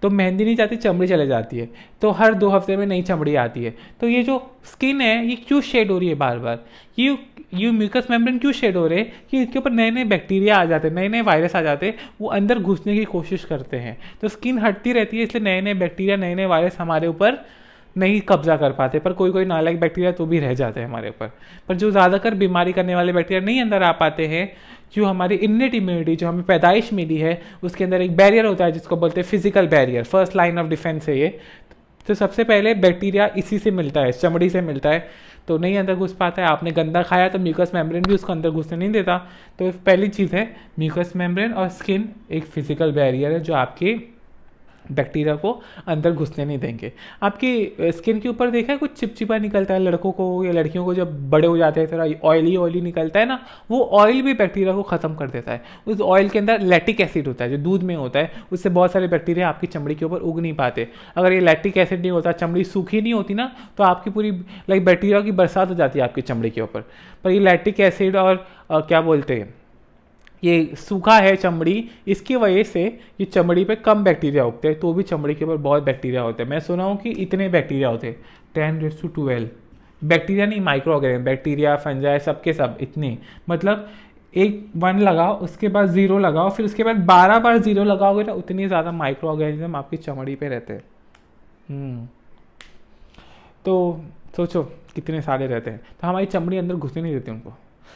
तो मेहंदी नहीं जाती, चमड़ी चले जाती है। तो हर 2 हफ्ते में नई चमड़ी आती है। तो ये जो स्किन है ये क्यों शेड हो रही है बार बार? ये म्यूकस मेम्ब्रेन क्यों शेड हो रहे हैं? कि इसके ऊपर नए नए बैक्टीरिया आ जाते हैं, नए नए वायरस आ जाते हैं, वो अंदर घुसने की कोशिश करते हैं। तो स्किन हटती रहती है, इसलिए नए नए बैक्टीरिया, नए नए वायरस हमारे ऊपर नहीं कब्जा कर पाते। पर कोई कोई नालायक बैक्टीरिया तो भी रह जाते हैं हमारे ऊपर। पर जो ज़्यादातर बीमारी करने वाले बैक्टीरिया नहीं अंदर आ पाते हैं, जो हमारी इनेट इम्यूनिटी, जो हमें पैदाइश मिली है, उसके अंदर एक बैरियर होता है जिसको बोलते हैं physical barrier. First line of defence है ये। तो सबसे पहले बैक्टीरिया इसी से मिलता है, चमड़ी से मिलता है, तो नहीं अंदर घुस पाता है। आपने गंदा खाया तो म्यूकस मेम्ब्रेन भी उसको अंदर घुसने नहीं देता। तो पहली चीज़ है म्यूकस मेम्ब्रेन, और स्किन एक फिजिकल बैरियर है जो आपके बैक्टीरिया को अंदर घुसने नहीं देंगे। आपकी स्किन के ऊपर देखा है कुछ चिपचिपा निकलता है लड़कों को या लड़कियों को, जब बड़े हो जाते हैं थोड़ा ऑयली निकलता है ना, वो ऑयल भी बैक्टीरिया को ख़त्म कर देता है। उस ऑयल के अंदर लैक्टिक एसिड होता है जो दूध में होता है, उससे बहुत सारे बैक्टीरिया आपकी चमड़ी के ऊपर उग नहीं पाते। अगर ये लैक्टिक एसिड नहीं होता, चमड़ी सूखी नहीं होती ना, तो आपकी पूरी लाइक बैक्टीरिया की बरसात हो जाती है आपकी चमड़ी के ऊपर। पर ये लैक्टिक एसिड और क्या बोलते हैं, ये सूखा है चमड़ी, इसकी वजह से ये चमड़ी पे कम बैक्टीरिया उगते हैं, तो भी चमड़ी के ऊपर बहुत बैक्टीरिया होते हैं। मैं सुना हूँ कि इतने बैक्टीरिया होते हैं 10⁻12 बैक्टीरिया, नहीं माइक्रो ऑर्गेनिज्म, बैक्टीरिया, फंजाई, सबके सब इतने। मतलब एक 1 लगाओ, उसके बाद 0 लगाओ, फिर उसके बाद 12 बार 0 लगाओगे ना, उतनी ज़्यादा माइक्रो ऑर्गेनिज्म आपकी चमड़ी पे रहते हैं। तो सोचो कितने सारे रहते हैं। तो हमारी चमड़ी अंदर घुसने नहीं देते उनको,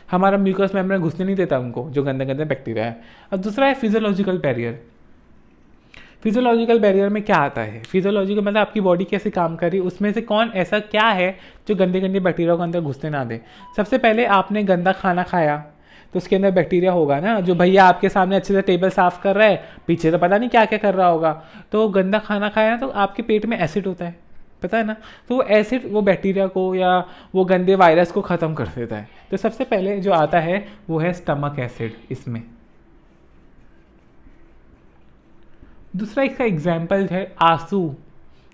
हमारा म्यूकस मेम्ब्रेन घुसने नहीं देता उनको, जो गंदे गंदे बैक्टीरिया है। और दूसरा है फिजियोलॉजिकल बैरियर। फिजियोलॉजिकल बैरियर में क्या आता है? फिजियोलॉजिकल मतलब आपकी बॉडी कैसे काम कर रही है, उसमें से कौन ऐसा क्या है जो गंदे गंदे बैक्टीरिया को अंदर घुसने ना दे। सबसे पहले आपने गंदा खाना खाया तो उसके अंदर बैक्टीरिया होगा ना। जो भैया आपके सामने अच्छे से टेबल साफ कर रहा है, पीछे तो पता नहीं क्या क्या कर रहा होगा, तो गंदा खाना खाया तो आपके पेट में एसिड होता है, पता है ना। तो वो एसिड वो बैक्टीरिया को या वो गंदे वायरस को ख़त्म कर देता है। तो सबसे पहले जो आता है वो है स्टमक एसिड इसमें। दूसरा इसका एग्जाम्पल है आंसू,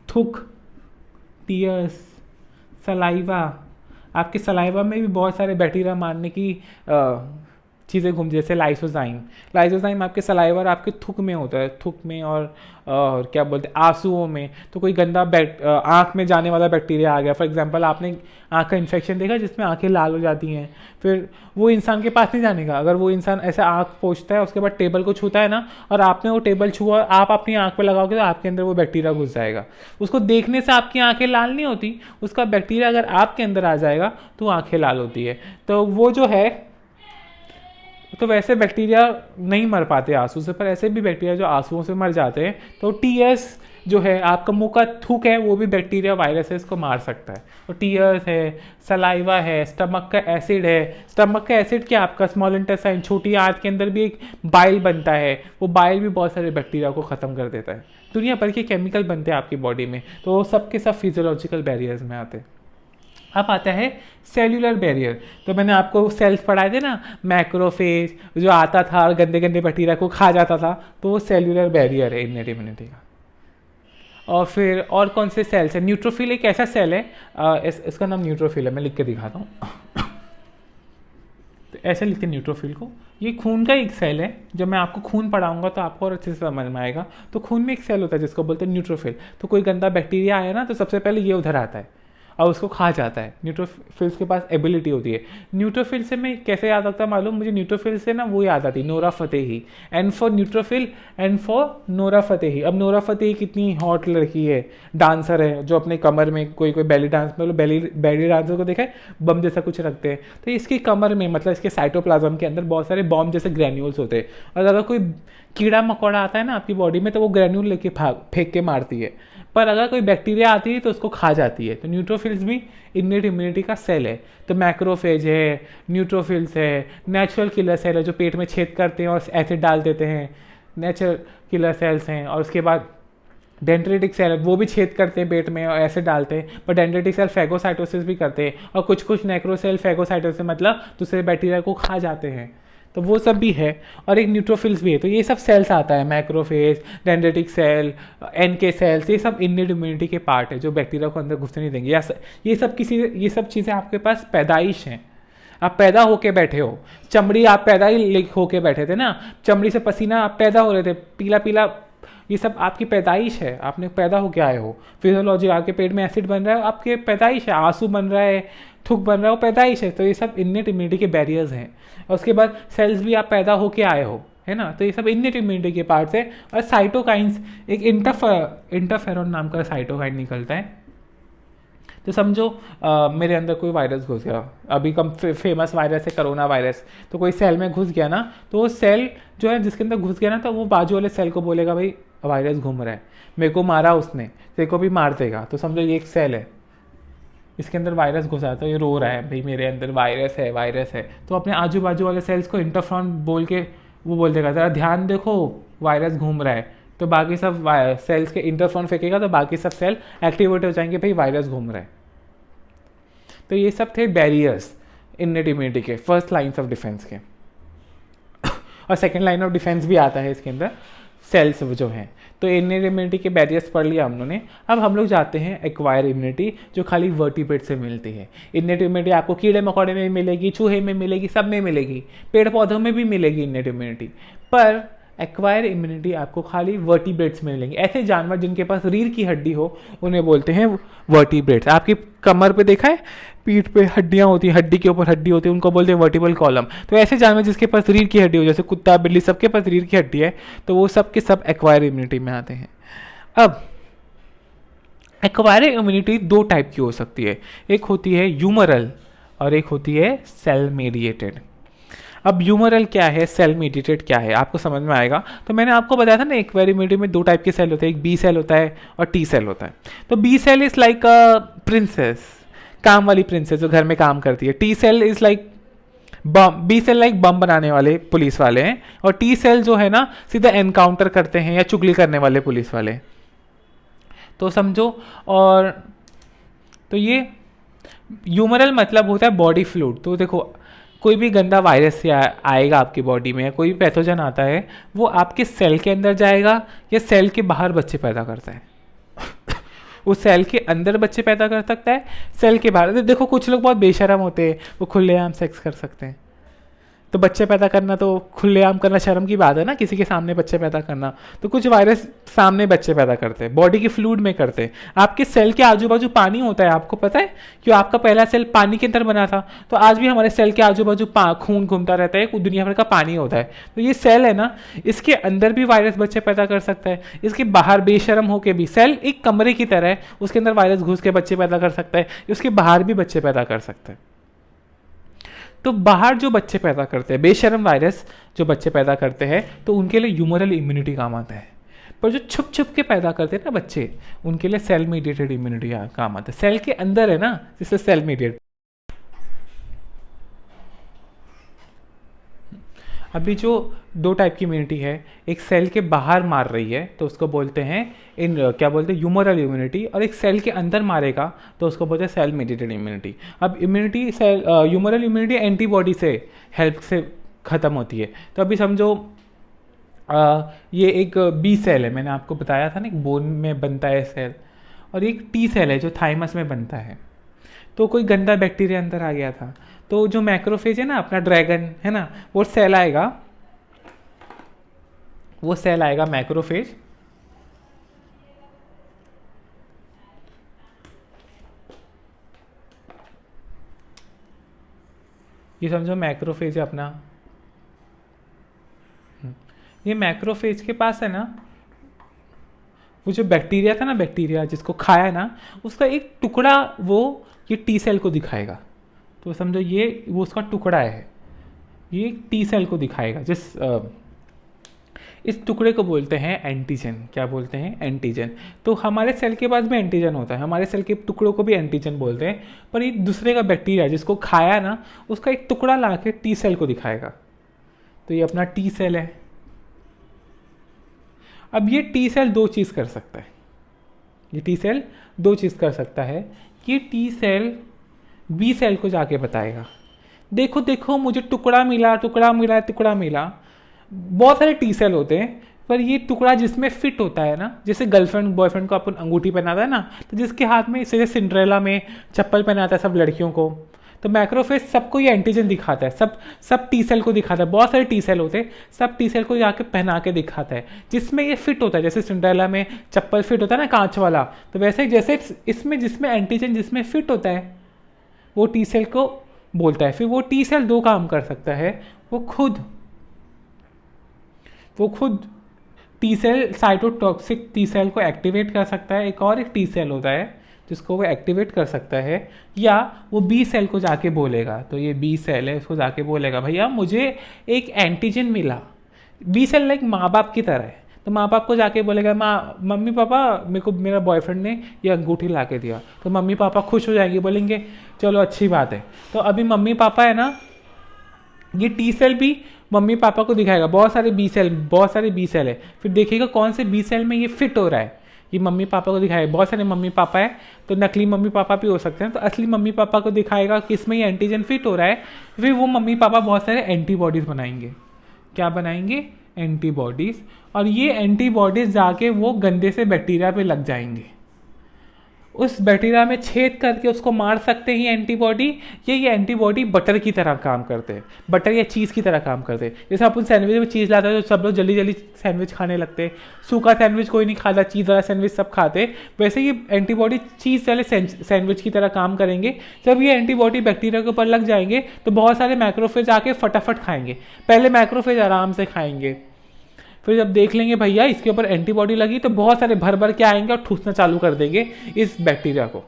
थूक, टीयर्स, सलाइवा। आपके सलाइवा में भी बहुत सारे बैक्टीरिया मारने की चीज़ें घूम, जैसे लाइसोजाइम आपके सलाइवा और आपके थूक में होता है, थूक में और क्या बोलते हैं आंसुओं में। तो कोई गंदा आँख में जाने वाला बैक्टीरिया आ गया, फॉर एग्जांपल आपने आँख का इन्फेक्शन देखा जिसमें आँखें लाल हो जाती हैं, फिर वो इंसान के पास नहीं जाने का। अगर वो इंसान ऐसे आँख पोंछता है, उसके बाद टेबल को छूता है ना, और आपने वो टेबल छुआ, आप अपनी आँख पे लगाओगे तो आपके अंदर वो बैक्टीरिया घुस जाएगा। उसको देखने से आपकी आँखें लाल नहीं होती, उसका बैक्टीरिया अगर आपके अंदर आ जाएगा तो आँखें लाल होती है। तो वो जो है, तो वैसे बैक्टीरिया नहीं मर पाते आंसू से, पर ऐसे भी बैक्टीरिया जो आंसुओं से मर जाते हैं। तो टीएस जो है आपका मुंह का थूक है वो भी बैक्टीरिया वायरसेस को मार सकता है। तो टीयर्स है, सलाइवा है, स्टमक का एसिड है। स्टमक का एसिड क्या, आपका स्मॉल इंटेस्टाइन, छोटी आंत के अंदर भी एक बाइल बनता है, वो बाइल भी बहुत सारे बैक्टीरिया को ख़त्म कर देता है। दुनिया भर के केमिकल बनते हैं आपकी बॉडी में, तो वो सब के सब फिजियोलॉजिकल बैरियर्स में आते हैं। अब आता है सेल्यूलर बैरियर। तो मैंने आपको सेल्स पढ़ाए थे ना, मैक्रोफेज जो आता था और गंदे गंदे बैक्टीरिया को खा जाता था, तो वो सेल्यूलर बैरियर है इन्नेट इम्यूनिटी का। और फिर और कौन से सेल्स है, न्यूट्रोफिल एक ऐसा सेल है, इसका नाम न्यूट्रोफिल है, मैं लिख के दिखाता हूँ। तो ऐसे लिखते हैं न्यूट्रोफिल को। ये खून का एक सेल है, जब मैं आपको खून पढ़ाऊंगा तो आपको और अच्छे से समझ में आएगा। तो खून में एक सेल होता है जिसको बोलते हैं न्यूट्रोफिल। तो कोई गंदा बैक्टीरिया आया ना तो सबसे पहले ये उधर आता है और उसको खा जाता है। न्यूट्रोफिल्स के पास एबिलिटी होती है। न्यूट्रोफिल से मैं कैसे याद रखता मालूम, मुझे न्यूट्रोफिल से ना वो याद आती, Nora Fatehi. N for neutrophil, N for Nora Fatehi. अब नोरा फतेही कितनी हॉट लड़की है, डांसर है, जो अपने कमर में कोई बेली डांस, मतलब बेली डांसर को देखा है, बम जैसा कुछ रखते हैं। तो इसकी कमर में, मतलब इसके साइटोप्लाज्म के अंदर बहुत सारे बॉम्ब जैसे ग्रैन्यूल्स होते हैं, और अगर कोई कीड़ा मकोड़ा आता है ना आपकी बॉडी में तो वो ग्रैन्यूल लेके फेंक के मारती है। पर अगर कोई बैक्टीरिया आती है तो उसको खा जाती है। तो न्यूट्रोफिल्स भी इन्नेट इम्यूनिटी का सेल है। तो मैक्रोफेज है, न्यूट्रोफिल्स है, नेचुरल किलर सेल है जो पेट में छेद करते हैं और एसिड डाल देते हैं, नेचुरल किलर सेल्स हैं। और उसके बाद डेंड्रिटिक सेल है, वो भी छेद करते हैं पेट में और एसिड डालते हैं, पर डेंड्रिटिक सेल फैगोसाइटोसिस भी करते हैं। और कुछ कुछ नेक्रोसेल फैगोसाइटोसिस मतलब दूसरे बैक्टीरिया को खा जाते हैं, तो वो सब भी है। और एक न्यूट्रोफिल्स भी है। तो ये सब सेल्स आता है, macrophage, dendritic cell, NK cells, ये सब इन्नेट इम्यूनिटी के पार्ट है जो बैक्टीरिया को अंदर घुसने नहीं देंगे। ये सब चीज़ें आपके पास पैदाइश हैं, आप पैदा होके बैठे हो। चमड़ी आप पैदा ही होके बैठे थे ना, चमड़ी से पसीना आप पैदा हो रहे थे, पीला पीला, ये सब आपकी पैदाइश है, आपने पैदा होके आए हो। फिजियोलॉजी, आपके पेट में एसिड बन रहा है, आपके पैदाइश है, आंसू बन रहा है, थूक बन रहा है, वो पैदाइश है। तो ये सब इन्नेट इम्यूनिटी के बैरियर्स हैं। और उसके बाद सेल्स भी आप पैदा होके आए हो, है ना, तो ये सब इन्नेट इम्यूनिटी के पार्ट्स है। और साइटोकाइंस, एक इंटरफेरॉन नाम का साइटोकाइन निकलता है। तो समझो मेरे अंदर कोई वायरस घुस गया, अभी कम फेमस वायरस है कोरोना वायरस, तो कोई सेल में घुस गया ना, तो वो सेल जो है जिसके अंदर घुस गया ना, तो वो बाजू वाले सेल को बोलेगा भाई वायरस घूम रहा है, मेरे को मारा उसने, तेरे को भी मार देगा। तो समझो ये एक सेल है, इसके अंदर वायरस घुसा, तो ये रो रहा है भाई मेरे अंदर वायरस है, वायरस है। तो अपने आजू बाजू वाले सेल्स को इंटरफ्रॉन बोल के वो बोल देगा ज़रा ध्यान देखो वायरस घूम रहा है। तो बाकी सब सेल्स के इंटरफ्रॉन फेंकेगा तो बाकी सब सेल एक्टिवेट हो जाएंगे, भाई वायरस घूम रहा है। तो ये सब थे बैरियर्स इन्नेट इम्यूनिटी के, फर्स्ट लाइन्स ऑफ डिफेंस के। और सेकेंड लाइन ऑफ डिफेंस भी आता है इसके अंदर, सेल्स जो हैं। तो इन्नेट इम्यूनिटी के बैरियर्स पढ़ लिया हम लोगों ने। अब हम लोग जाते हैं एक्वायर इम्यूनिटी, जो खाली वर्टिब्रेट से मिलती है। इन्नेट इम्यूनिटी आपको कीड़े मकोड़े में मिलेगी, चूहे में मिलेगी, सब में मिलेगी, पेड़ पौधों में भी मिलेगी इन्नेट इम्यूनिटी। पर एक्वायर इम्यूनिटी आपको खाली वर्टिब्रेट्स में मिलेंगे। ऐसे जानवर जिनके पास रीढ़ की हड्डी हो उन्हें बोलते हैं वर्टिब्रेट्स। आपकी कमर पे देखा है, पीठ पे हड्डियां होती हैं, हड्डी के ऊपर हड्डी होती है, उनको बोलते हैं वर्टिबल कॉलम। तो ऐसे जानवर जिसके पास रीढ़ की हड्डी हो, जैसे कुत्ता बिल्ली, सबके पास रीढ़ की हड्डी है, तो वो सब के सब एक्वायर इम्यूनिटी में आते हैं। अब एक्वायर इम्यूनिटी दो टाइप की हो सकती है, एक होती है ह्यूमरल और एक होती है सेल मेडिएटेड। अब ह्यूमरल क्या है, सेल मेडिएटेड क्या है, आपको समझ में आएगा। तो मैंने आपको बताया था ना, एक्वायर इम्यूनिटी में दो टाइप के सेल होते हैं, एक बी सेल होता है और टी सेल होता है। तो B cell is like a princess, काम वाली प्रिंसेस जो घर में काम करती है। T cell is like bomb, B cell like bomb बनाने वाले पुलिस वाले हैं, और टी सेल जो है ना सीधा एनकाउंटर करते हैं या चुगली करने वाले पुलिस वाले। तो समझो। और तो ये ह्यूमरल मतलब होता है बॉडी फ्लूइड। तो देखो कोई भी गंदा वायरस से आएगा आपकी बॉडी में, कोई भी पैथोजन आता है, वो आपके सेल के अंदर जाएगा या सेल के बाहर बच्चे पैदा करता है। उस सेल के अंदर बच्चे पैदा कर सकता है, सेल के बाहर। देखो कुछ लोग बहुत बेशरम होते हैं, वो खुलेआम सेक्स कर सकते हैं। तो बच्चे पैदा करना तो खुलेआम करना शर्म की बात है ना, किसी के सामने बच्चे पैदा करना। तो कुछ वायरस सामने बच्चे पैदा करते हैं, बॉडी की फ्लूइड में करते हैं। आपके सेल के आजू बाजू पानी होता है, आपको पता है क्यों? आपका पहला सेल पानी के अंदर बना था, तो आज भी हमारे सेल के आजू बाजू खून घूमता रहता है, दुनिया भर का पानी होता है। तो ये सेल है ना, इसके अंदर भी वायरस बच्चे पैदा कर सकता है, इसके बाहर बेशरम होके भी। सेल एक कमरे की तरह है, उसके अंदर वायरस घुस के बच्चे पैदा कर सकता है, उसके बाहर भी बच्चे पैदा कर सकता है। तो बाहर जो बच्चे पैदा करते हैं, बेशरम वायरस जो बच्चे पैदा करते हैं, तो उनके लिए ह्यूमरल इम्यूनिटी काम आता है। पर जो छुप छुप के पैदा करते हैं ना बच्चे, उनके लिए सेल मीडिएटेड इम्यूनिटी काम आता है। सेल के अंदर है ना, जिससे सेल मीडिएट। अभी जो दो टाइप की इम्यूनिटी है, एक सेल के बाहर मार रही है तो उसको बोलते हैं क्या बोलते हैं, ह्यूमरल इम्यूनिटी, और एक सेल के अंदर मारेगा तो उसको बोलते हैं सेल मीडिएटेड इम्यूनिटी। अब immunity cell humoral immunity antibody से हेल्प से ख़त्म होती है। तो अभी समझो ये एक बी सेल है, मैंने आपको बताया था ना, एक बोन में बनता है सेल, और एक टी सेल है जो थाइमस में बनता है। तो कोई गंदा बैक्टीरिया अंदर आ गया था, तो जो मैक्रोफेज है ना, अपना ड्रैगन है ना, वो सेल आएगा मैक्रोफेज। ये समझो मैक्रोफेज है अपना। ये मैक्रोफेज के पास है ना, वो जो बैक्टीरिया था ना, बैक्टीरिया जिसको खाया ना, उसका एक टुकड़ा वो ये टी सेल को दिखाएगा। तो समझो ये वो उसका टुकड़ा है, ये टी सेल को दिखाएगा। इस टुकड़े को बोलते हैं एंटीजन। क्या बोलते हैं? एंटीजन। तो हमारे सेल के पास भी एंटीजन होता है, हमारे सेल के टुकड़ों को भी एंटीजन बोलते हैं। पर ये दूसरे का बैक्टीरिया जिसको खाया ना, उसका एक टुकड़ा ला के टी सेल को दिखाएगा। तो ये अपना टी सेल है। अब ये टी सेल दो चीज़ कर सकता है, ये टी सेल दो चीज़ कर सकता है कि टी सेल बी सेल को जाके बताएगा, देखो देखो मुझे टुकड़ा मिला, टुकड़ा मिला, टुकड़ा मिला। बहुत सारे टी सेल होते हैं, पर ये टुकड़ा जिसमें फिट होता है ना, जैसे गर्लफ्रेंड बॉयफ्रेंड को अपन अंगूठी पहनाता है ना, तो जिसके हाथ में, जैसे सिंड्रेला में चप्पल पहनाता है सब लड़कियों को, तो मैक्रोफेज सबको ये एंटीजन दिखाता है, सब टी सेल को दिखाता है। बहुत सारे टी सेल होते हैं, सब टी सेल को जाके पहना के दिखाता है, जिसमें ये फिट होता है। जैसे सिंड्रेला में चप्पल फिट होता है ना, कांच वाला, तो वैसे ही जैसे इसमें जिसमें एंटीजन जिसमें फिट होता है, वो टी सेल को बोलता है। फिर वो टी सेल दो काम कर सकता है, वो खुद T cell cytotoxic T cell को एक्टिवेट कर सकता है। एक और एक टी सेल होता है जिसको वो एक्टिवेट कर सकता है, या वो बी सेल को जाके बोलेगा। तो ये बी सेल है, उसको जाके बोलेगा भैया मुझे एक एंटीजन मिला। बी सेल लाइक माँ बाप की तरह है, तो माँ बाप को जाके बोलेगा मम्मी पापा मेरे को मेरा बॉयफ्रेंड ने ये अंगूठी ला के दिया, तो मम्मी पापा खुश हो जाएंगे, बोलेंगे चलो अच्छी बात है। तो अभी मम्मी पापा है ना, ये टी सेल भी मम्मी पापा को दिखाएगा, बहुत सारे बी सेल है। फिर देखिएगा कौन से बी सेल में ये फिट हो रहा है, ये मम्मी पापा को दिखाएगा। बहुत सारे मम्मी पापा है, तो नकली मम्मी पापा भी हो सकते हैं, तो असली मम्मी पापा को दिखाएगा कि इसमें ये एंटीजन फिट हो रहा है। फिर वो मम्मी पापा बहुत सारे एंटीबॉडीज़ बनाएंगे। क्या बनाएंगे? एंटीबॉडीज़। और ये एंटीबॉडीज़ जाके वो गंदे से बैक्टीरिया पे लग जाएंगे, उस बैक्टीरिया में छेद करके उसको मार सकते हैं एंटीबॉडी। ये एंटीबॉडी बटर की तरह काम करते हैं, बटर या चीज़ की तरह काम करते हैं। जैसे अपन सैंडविच में चीज़ लाते हैं तो सब लोग जल्दी जल्दी सैंडविच खाने लगते हैं, सूखा सैंडविच कोई नहीं खाता, चीज़ वाला सैंडविच सब खाते हैं। वैसे ये एंटीबॉडी चीज़ वाले सैंडविच की तरह काम करेंगे। जब ये एंटीबॉडी बैक्टीरिया के ऊपर लग जाएंगे तो बहुत सारे मैक्रोफेज आके फटाफट खाएंगे। पहले मैक्रोफेज आराम से खाएंगे, फिर जब देख लेंगे भैया इसके ऊपर एंटीबॉडी लगी, तो बहुत सारे भर भर के आएंगे और ठूसना चालू कर देंगे इस बैक्टीरिया को।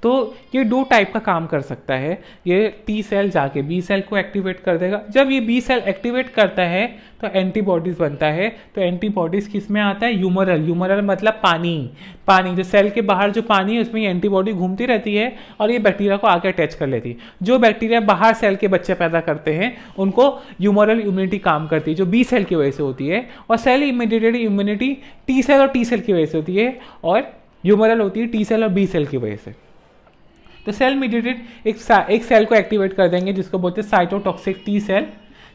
तो ये दो टाइप का काम कर सकता है। ये टी सेल जाके बी सेल को एक्टिवेट कर देगा। जब ये बी सेल एक्टिवेट करता है तो एंटीबॉडीज़ बनता है। तो एंटीबॉडीज़ किस में आता है? ह्यूमरल मतलब पानी जो सेल के बाहर जो पानी है उसमें ये एंटीबॉडी घूमती रहती है और ये बैक्टीरिया को आके अटैच कर लेती है। जो बैक्टीरिया बाहर सेल के बच्चे पैदा करते हैं उनको ह्यूमरल इम्यूनिटी काम करती है, जो बी सेल की वजह से होती है। और cell immunity immunity T cell और टी सेल की वजह से होती है, और ह्यूमरल होती है टी सेल और बी सेल की वजह से। तो सेल मीडिएटेड एक सेल को एक्टिवेट कर देंगे जिसको बोलते हैं साइटोटॉक्सिक टी सेल।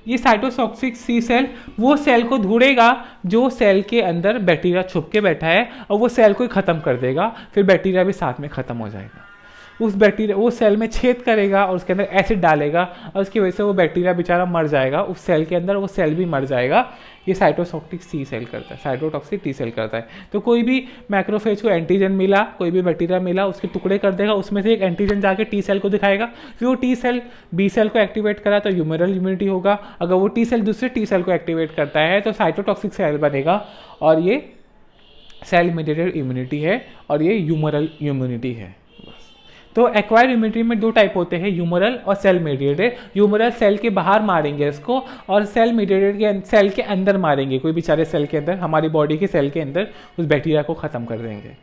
ये साइटोटॉक्सिक टी सेल वो सेल को ढूंढेगा जो सेल के अंदर बैक्टीरिया छुप के बैठा है, और वो सेल को ही ख़त्म कर देगा। फिर बैक्टीरिया भी साथ में ख़त्म हो जाएगा। उस बैक्टीरिया वो सेल में छेद करेगा और उसके अंदर एसिड डालेगा, और उसकी वजह से वो बैक्टीरिया बेचारा मर जाएगा उस सेल के अंदर, वो सेल भी मर जाएगा। ये साइटोटॉक्सिक टी सेल करता है, साइटोटॉक्सिक टी सेल करता है। तो कोई भी मैक्रोफेज को एंटीजन मिला, कोई भी बैक्टीरिया मिला, उसके टुकड़े कर देगा, उसमें से एक एंटीजन जाके टी सेल को दिखाएगा। फिर वो टी सेल बी सेल को एक्टिवेट करा तो ह्यूमरल इम्यूनिटी होगा। अगर वो टी सेल दूसरे टी सेल को एक्टिवेट करता है तो साइटोटॉक्सिक सेल बनेगा, और ये सेल मीडिएटेड इम्यूनिटी है, और ये ह्यूमरल इम्यूनिटी है। तो तो एक्वायर्ड इम्यूनिटी में दो टाइप होते हैं, ह्यूमरल और सेल मीडिएटेड। ह्यूमरल सेल के बाहर मारेंगे इसको, और सेल मीडिएटेड के सेल के अंदर मारेंगे, कोई बेचारे सेल के अंदर, हमारी बॉडी के सेल के अंदर उस बैक्टीरिया को ख़त्म कर देंगे,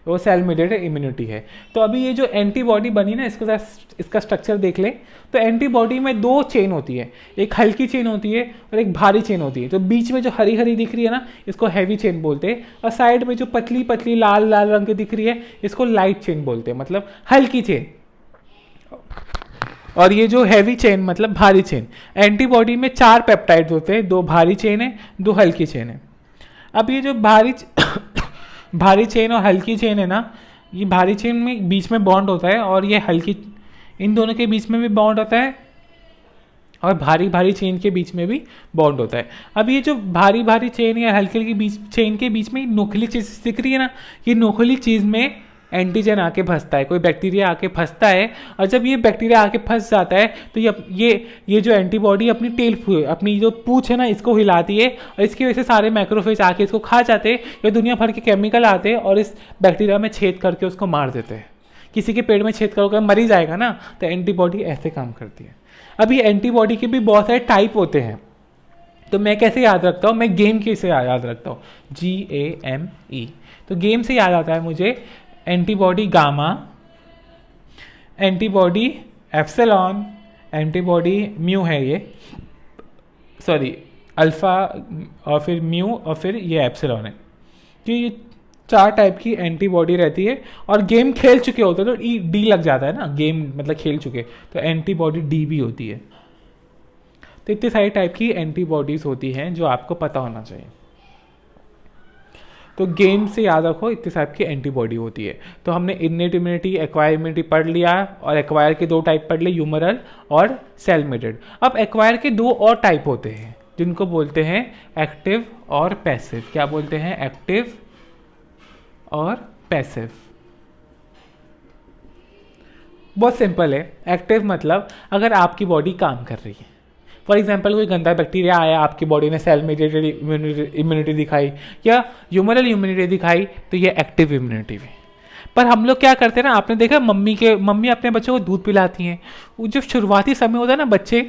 तो वो सेल मीडिएटेड इम्यूनिटी है। तो अभी ये जो एंटीबॉडी बनी ना, इसका स्ट्रक्चर देख ले। तो एंटीबॉडी में दो चेन होती है, एक हल्की चेन होती है और एक भारी चेन होती है। तो बीच में जो हरी हरी दिख रही है ना, इसको हैवी चेन बोलते हैं, और साइड में जो पतली पतली लाल लाल रंग की दिख रही है, इसको लाइट चेन बोलते हैं, मतलब हल्की चेन। और ये जो हैवी चेन मतलब भारी चेन। एंटीबॉडी में 4 पेप्टाइड्स होते हैं, 2 भारी चेन है, 2 हल्की चेन है। अब ये जो भारी चेन और हल्की चेन है ना, ये भारी चेन में बीच में बॉन्ड होता है, और ये हल्की, इन दोनों के बीच में भी बॉन्ड होता है, और भारी भारी चेन के बीच में भी बॉन्ड होता है। अब ये जो भारी भारी चेन या हल्की हल्की चेन के बीच में नोखली चीज़ दिख रही है ना, ये नोखली चीज़ में एंटीजन आके फंसता है, कोई बैक्टीरिया आके फंसता है, और जब ये बैक्टीरिया आके फंस जाता है तो ये जो एंटीबॉडी अपनी जो पूंछ है ना, इसको हिलाती है, और इसकी वजह से सारे मैक्रोफेज आके इसको खा जाते हैं, या दुनिया भर के केमिकल आते हैं और इस बैक्टीरिया में छेद करके उसको मार देते हैं। किसी के पेट में छेद करोगे मर ही जाएगा ना, तो एंटीबॉडी ऐसे काम करती है। अब ये एंटीबॉडी के भी बहुत सारे टाइप होते हैं, तो मैं कैसे याद रखता हूँ, मैं गेम के से याद रखता हूँ, GAME। तो गेम से याद आता है मुझे antibody gamma, antibody epsilon, antibody mu है ये, सॉरी अल्फ़ा, और फिर म्यू, और फिर ये एप्सिलॉन है। तो ये 4 टाइप की एंटीबॉडी रहती है, और गेम खेल चुके होते हैं तो डी लग जाता है ना, गेम मतलब खेल चुके, तो एंटीबॉडी डी भी होती है। तो इतने सारी टाइप की एंटीबॉडीज़ होती हैं जो आपको पता होना चाहिए। तो गेम से याद रखो, इतने टाइप की एंटीबॉडी होती है। तो हमने इनेट इम्यूनिटी, एक्वायर इम्यूनिटी पढ़ लिया, और एक्वायर के 2 टाइप पढ़ लिए, ह्यूमरल और सेल मीडिएटेड। अब एक्वायर के 2 और टाइप होते हैं, जिनको बोलते हैं एक्टिव और पैसिव। क्या बोलते हैं? एक्टिव और पैसिव। बहुत सिंपल है। एक्टिव मतलब अगर आपकी बॉडी काम कर रही है, फॉर एग्जाम्पल कोई गंदा बैक्टीरिया आया, आपकी बॉडी ने सेल मीडिएटेड इम्यूनिटी दिखाई या ह्यूमरल इम्यूनिटी दिखाई, तो ये एक्टिव इम्यूनिटी है। पर हम लोग क्या करते हैं ना, आपने देखा मम्मी अपने बच्चों को दूध पिलाती हैं, वो जो शुरुआती समय होता है ना, बच्चे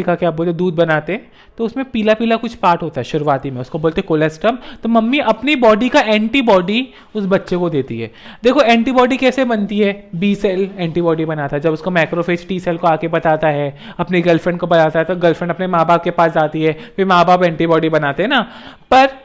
का क्या बोलते, दूध बनाते हैं, तो उसमें पीला पीला कुछ पार्ट होता है शुरुआती में, उसको बोलते हैं कोलेस्ट्रम। तो मम्मी अपनी बॉडी का एंटीबॉडी उस बच्चे को देती है। देखो एंटीबॉडी कैसे बनती है, बी सेल एंटीबॉडी बनाता है, जब उसको मैक्रोफेज टी सेल को आके बताता है, अपनी गर्लफ्रेंड को बताता है, तो गर्लफ्रेंड अपने माँ बाप के पास जाती है, फिर माँ बाप एंटीबॉडी बनाते हैं ना। पर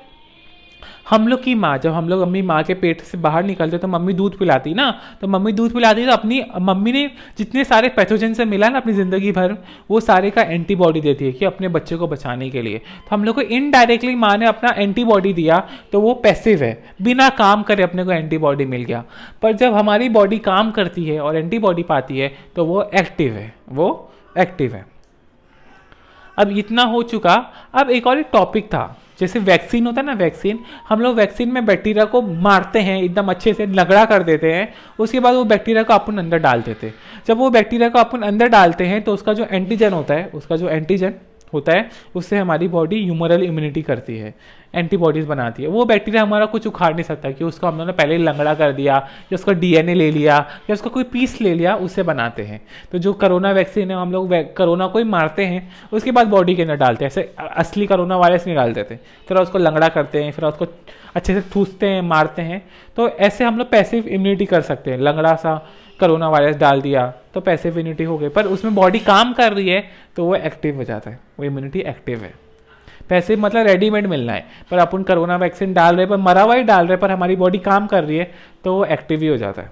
हम लोग की माँ, जब हम लोग अपनी माँ के पेट से बाहर निकलते तो मम्मी दूध पिलाती ना, तो मम्मी दूध पिलाती तो अपनी मम्मी ने जितने सारे पैथोजन से मिला ना अपनी ज़िंदगी भर, वो सारे का एंटीबॉडी देती है कि अपने बच्चे को बचाने के लिए। तो हम लोग को इनडायरेक्टली माँ ने अपना एंटीबॉडी दिया, तो वो पैसिव है, बिना काम करे अपने को एंटीबॉडी मिल गया। पर जब हमारी बॉडी काम करती है और एंटीबॉडी पाती है, तो वो एक्टिव है, वो एक्टिव है। अब इतना हो चुका। अब एक और टॉपिक था, जैसे वैक्सीन होता है ना, वैक्सीन, हम लोग वैक्सीन में बैक्टीरिया को मारते हैं, एकदम अच्छे से लगड़ा कर देते हैं, उसके बाद वो बैक्टीरिया को अपन अंदर डाल देते हैं। जब वो बैक्टीरिया को अपन अंदर डालते हैं तो उसका जो एंटीजन होता है, उससे हमारी बॉडी ह्यूमरल इम्यूनिटी करती है, एंटीबॉडीज़ बनाती है। वो बैक्टीरिया हमारा कुछ उखाड़ नहीं सकता कि उसको हम लोगों ने पहले ही लंगड़ा कर दिया, या उसका DNA ले लिया, या उसका कोई पीस ले लिया, उससे बनाते हैं। तो जो कोरोना वैक्सीन है, हम लोग कोरोना को ही मारते हैं, उसके बाद बॉडी के अंदर डालते हैं। ऐसे असली कोरोना वायरस नहीं डाल देते, फिर उसको लंगड़ा करते हैं, फिर उसको अच्छे से ठूसते हैं, मारते हैं। तो ऐसे हम लोग पैसिव इम्यूनिटी कर सकते हैं। लंगड़ा सा कोरोना वायरस डाल दिया तो पैसिव इम्यूनिटी हो गई, पर उसमें बॉडी काम कर रही है तो वो एक्टिव हो जाता है, वो इम्यूनिटी एक्टिव है। पैसिव मतलब रेडीमेड मिलना है, पर अपन कोरोना वैक्सीन डाल रहे, पर मरा हुआ ही डाल रहे, पर हमारी बॉडी काम कर रही है, तो वो एक्टिव ही हो जाता है।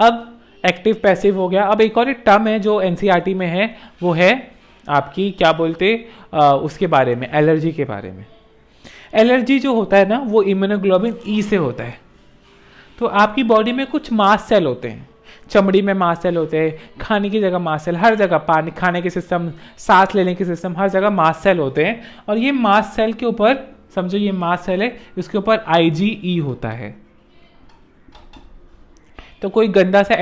अब एक्टिव पैसिव हो गया। अब एक और टर्म है जो NCERT में है, वो है आपकी क्या बोलते उसके बारे में, एलर्जी के बारे में। एलर्जी जो होता है ना, वो इम्यूनोग्लोबिन E से होता है। तो आपकी बॉडी में कुछ मास्ट सेल होते हैं, चमड़ी में मास्ट सेल होते हैं, खाने की जगह मास्ट सेल, हर जगह पानी खाने के सिस्टम, सांस लेने के सिस्टम, हर जगह मास्ट सेल होते हैं। और ये मास्ट सेल के ऊपर, समझो ये मास्ट सेल है, इसके ऊपर IgE होता है। तो कोई गंदा सा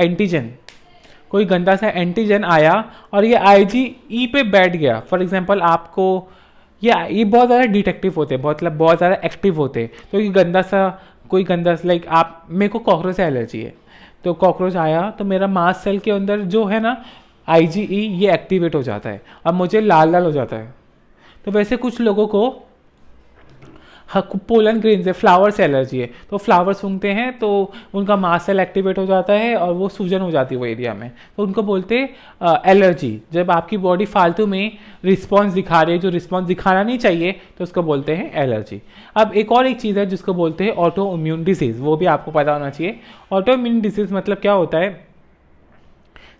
एंटीजन आया और ये IgE पे बैठ गया, फॉर एग्जाम्पल आपको ये बहुत ज़्यादा डिटेक्टिव होते हैं, बहुत ज़्यादा एक्टिव होते हैं। तो ये कोई गंदा लाइक आप, मेरे को कॉकरोच से एलर्जी है, तो कॉकरोच आया तो मेरा मास्ट सेल के अंदर जो है ना IgE ये एक्टिवेट हो जाता है, अब मुझे लाल लाल हो जाता है। तो वैसे कुछ लोगों को पोलन ग्रेन से फ्लावर से एलर्जी है, तो फ्लावर सूंघते हैं तो उनका मास्ट सेल एक्टिवेट हो जाता है और वो सूजन हो जाती है वो एरिया में, तो उनको बोलते हैं एलर्जी। जब आपकी बॉडी फालतू में रिस्पॉन्स दिखा रही है जो रिस्पॉन्स दिखाना नहीं चाहिए तो उसको बोलते हैं एलर्जी। अब एक चीज़ है जिसको बोलते हैं ऑटो इम्यून डिसीज़, वो भी आपको पता होना चाहिए। ऑटो इम्यून डिसीज़ मतलब क्या होता है,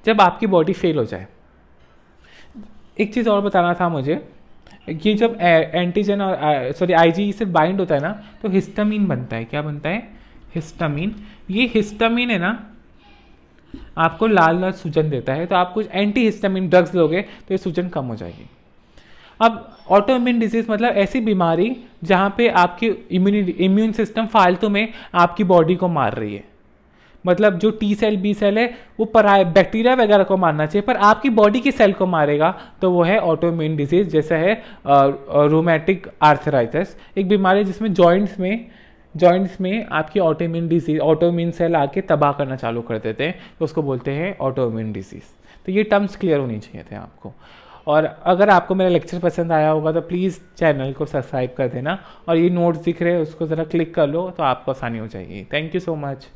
जब आपकी बॉडी फेल हो जाए। एक चीज़ और बताना था मुझे कि जब एंटीजन और IgE से बाइंड होता है ना तो हिस्टामिन बनता है। क्या बनता है? हिस्टामिन। ये हिस्टामिन है ना आपको लाल लाल सूजन देता है, तो आप कुछ एंटी हिस्टामिन ड्रग्स लोगे तो ये सूजन कम हो जाएगी। अब ऑटो इम्यून डिजीज मतलब ऐसी बीमारी जहाँ पे आपकी इम्यून सिस्टम फालतू में आपकी बॉडी को मार रही है। मतलब जो T सेल B सेल है वो पराए बैक्टीरिया वगैरह को मारना चाहिए, पर आपकी बॉडी की सेल को मारेगा तो वो है ऑटो इम्यून डिजीज। जैसा है रूमेटिक आर्थराइटिस, एक बीमारी जिसमें जॉइंट्स में आपकी autoimmune disease, autoimmune cell आके तबाह करना चालू कर देते हैं, तो उसको बोलते हैं ऑटो इम्यून डिजीज। तो ये टर्म्स क्लियर होनी चाहिए थे आपको। और अगर आपको मेरा लेक्चर पसंद आया होगा तो प्लीज़ चैनल को सब्सक्राइब कर देना, और ये नोट्स दिख रहे हैं उसको ज़रा क्लिक कर लो तो आपको आसानी हो जाएगी। Thank you so much.